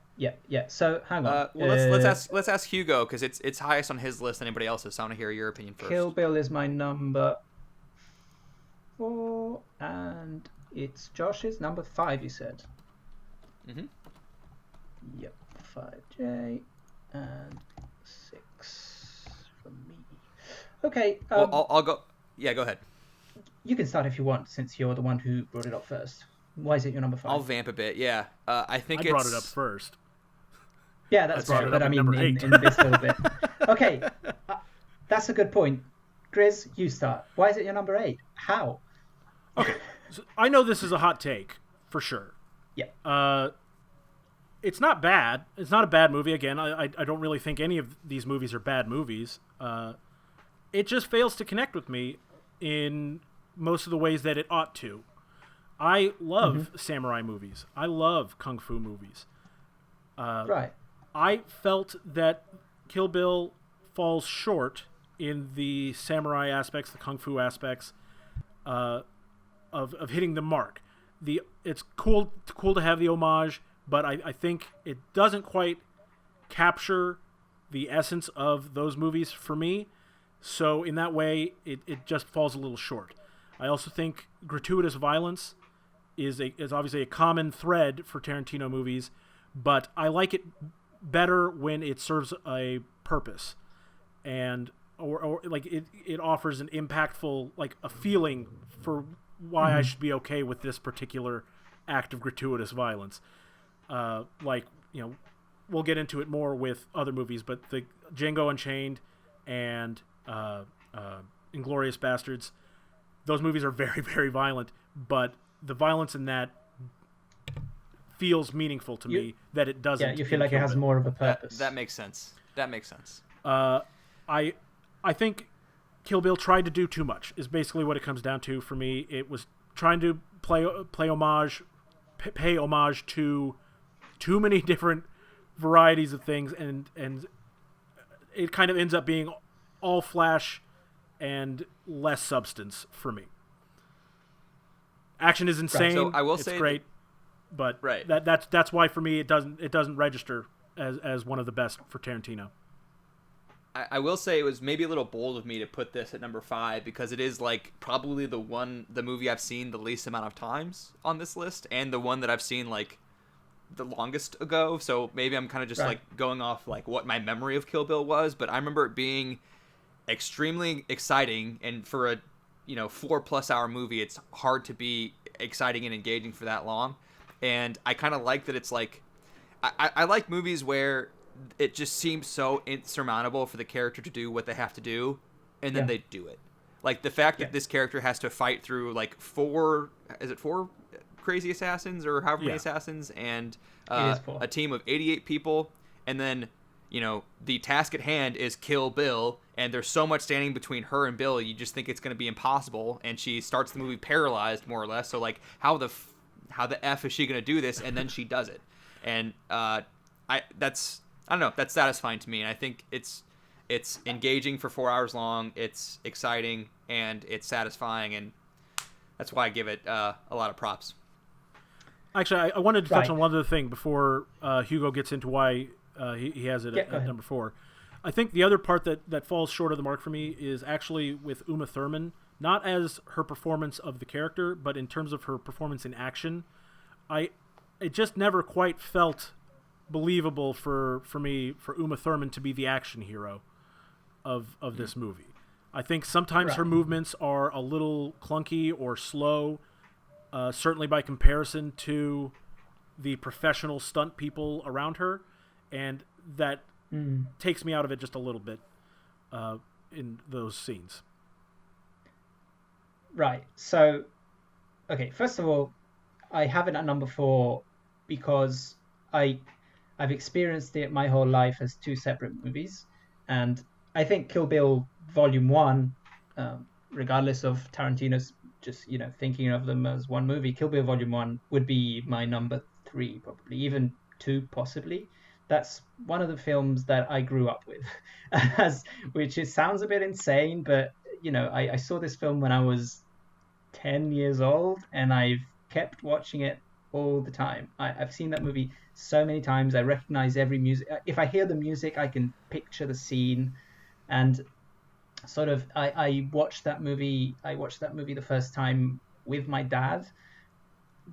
S1: So hang on.
S3: Well, let's ask Hugo because it's highest on his list than anybody else's. So I want to hear your opinion first.
S1: Kill Bill is my number 4, and it's Josh's number 5. You said.
S3: Mhm.
S1: Yep. 5J and 6 from me. Okay.
S3: Well, I'll go. Yeah, go ahead.
S1: You can start if you want, since you're the one who brought it up first. Why is it your number 5?
S3: I'll vamp a bit. Yeah, I think
S2: I brought it up first.
S1: Yeah, that's true. But I mean, in this little bit. Okay, that's a good point. Grizz, you start. Why is it your number 8? How?
S2: Okay, so I know this is a hot take for sure.
S1: Yeah.
S2: It's not bad. It's not a bad movie. Again, I don't really think any of these movies are bad movies. It just fails to connect with me in most of the ways that it ought to. I love samurai movies. I love kung fu movies.
S1: Right.
S2: I felt that Kill Bill falls short in the samurai aspects, the kung fu aspects, of hitting the mark. It's cool to have the homage, but I think it doesn't quite capture the essence of those movies for me. So in that way, it just falls a little short. I also think gratuitous violence is obviously a common thread for Tarantino movies, but I like it better when it serves a purpose, and or like it offers an impactful, like a feeling for why I should be okay with this particular act of gratuitous violence. Like, we'll get into it more with other movies, but the Django Unchained and Inglourious Bastards, those movies are very, very violent, but the violence in that feels meaningful to me that it doesn't.
S1: Yeah, you feel like it has more of a purpose.
S3: That makes sense.
S2: I think Kill Bill tried to do too much, is basically what it comes down to for me. It was trying to pay homage to too many different varieties of things, and it kind of ends up being all flash and less substance for me. Action is insane.
S3: So I will
S2: it's
S3: say
S2: great, but
S3: right.
S2: that's why for me it doesn't register as one of the best for Tarantino.
S3: I will say it was maybe a little bold of me to put this at number 5 because it is like probably the movie I've seen the least amount of times on this list, and the one that I've seen like the longest ago. So maybe I'm kind of just like going off like what my memory of Kill Bill was, but I remember it being extremely exciting, and for a 4+ hour movie, it's hard to be exciting and engaging for that long. And I kind of like that it's like I like movies where it just seems so insurmountable for the character to do what they have to do, and then they do it. Like the fact that this character has to fight through like 4 crazy assassins or however many
S2: Yeah.
S3: assassins, and
S1: It is 4.
S3: a team of 88 people, and then the task at hand is kill Bill, and there's so much standing between her and Bill, you just think it's going to be impossible, and she starts the movie paralyzed more or less. So like, how the f is she going to do this? And then she does it, and I don't know, that's satisfying to me, and I think it's engaging for 4 hours long. It's exciting and it's satisfying, and that's why I give it a lot of props.
S2: Actually, I wanted to touch
S1: Right.
S2: on one other thing before Hugo gets into why he has it
S1: Yeah,
S2: at
S1: go ahead.
S2: number 4. I think the other part that falls short of the mark for me is actually with Uma Thurman, not as her performance of the character, but in terms of her performance in action. It just never quite felt believable for me, for Uma Thurman to be the action hero of this movie. I think sometimes her
S1: Right.
S2: movements are a little clunky or slow, certainly by comparison to the professional stunt people around her, and that takes me out of it just a little bit in those scenes.
S1: Right. So, okay. First of all, I have it at number 4 because I've experienced it my whole life as 2 separate movies, and I think Kill Bill Volume 1, regardless of Tarantino's just thinking of them as one movie, Kill Bill Volume 1 would be my number 3, probably even 2, possibly. That's one of the films that I grew up with, which sounds a bit insane, but I saw this film when I was 10 years old, and I've kept watching it all the time. I've seen that movie so many times. I recognize every music. If I hear the music, I can picture the scene, and sort of I watched that movie. I watched that movie the first time with my dad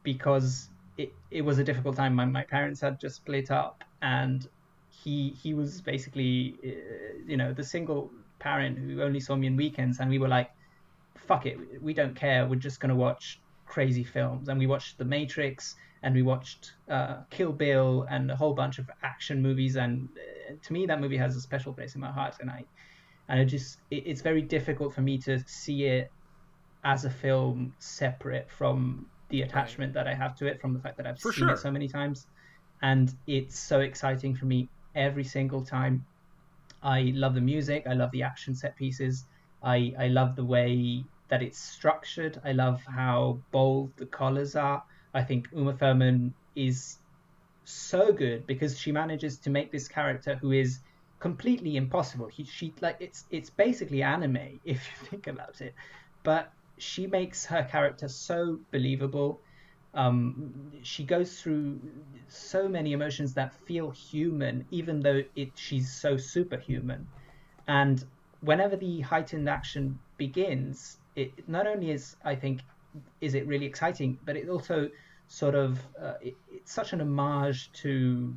S1: because it was a difficult time. My parents had just split up, and he was basically the single parent who only saw me on weekends, and we were like, fuck it, we don't care, we're just going to watch crazy films. And we watched The Matrix, and we watched Kill Bill, and a whole bunch of action movies, and to me that movie has a special place in my heart, and it's very difficult for me to see it as a film separate from the attachment that I have to it, from the fact that I've seen it so many times. And it's so exciting for me every single time. I love the music, I love the action set pieces, I love the way that it's structured, I love how bold the colors are. I think Uma Thurman is so good because she manages to make this character who is completely impossible. She like it's basically anime if you think about it, but she makes her character so believable. She goes through so many emotions that feel human, even though she's so superhuman. And whenever the heightened action begins, it not only is it really exciting, but it also sort of it's such an homage to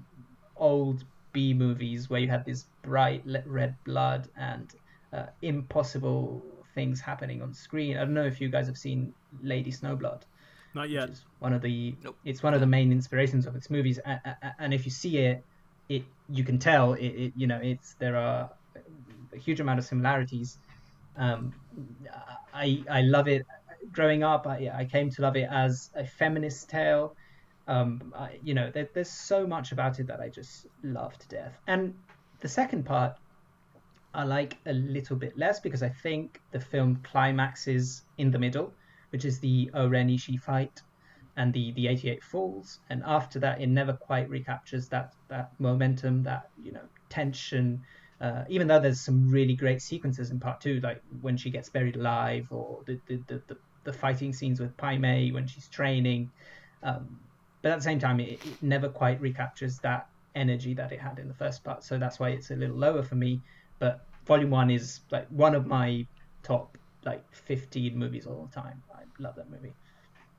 S1: old B movies where you had this bright red blood and impossible things happening on screen. I don't know if you guys have seen Lady Snowblood.
S2: Not yet.
S1: Which is one of the
S3: Nope.
S1: It's one of the main inspirations of its movies, and if you see it, you can tell there are a huge amount of similarities. I love it. Growing up, I came to love it as a feminist tale. There's so much about it that I just love to death. And the second part I like a little bit less because I think the film climaxes in the middle, which is the Oren Ishii fight and the 88 Falls. And after that, it never quite recaptures that momentum, that tension. Even though there's some really great sequences in part 2, like when she gets buried alive, or the fighting scenes with Pai Mei when she's training. But at the same time, it never quite recaptures that energy that it had in the first part. So that's why it's a little lower for me. But Volume 1 is like one of my top 15 movies all the time. I love that movie.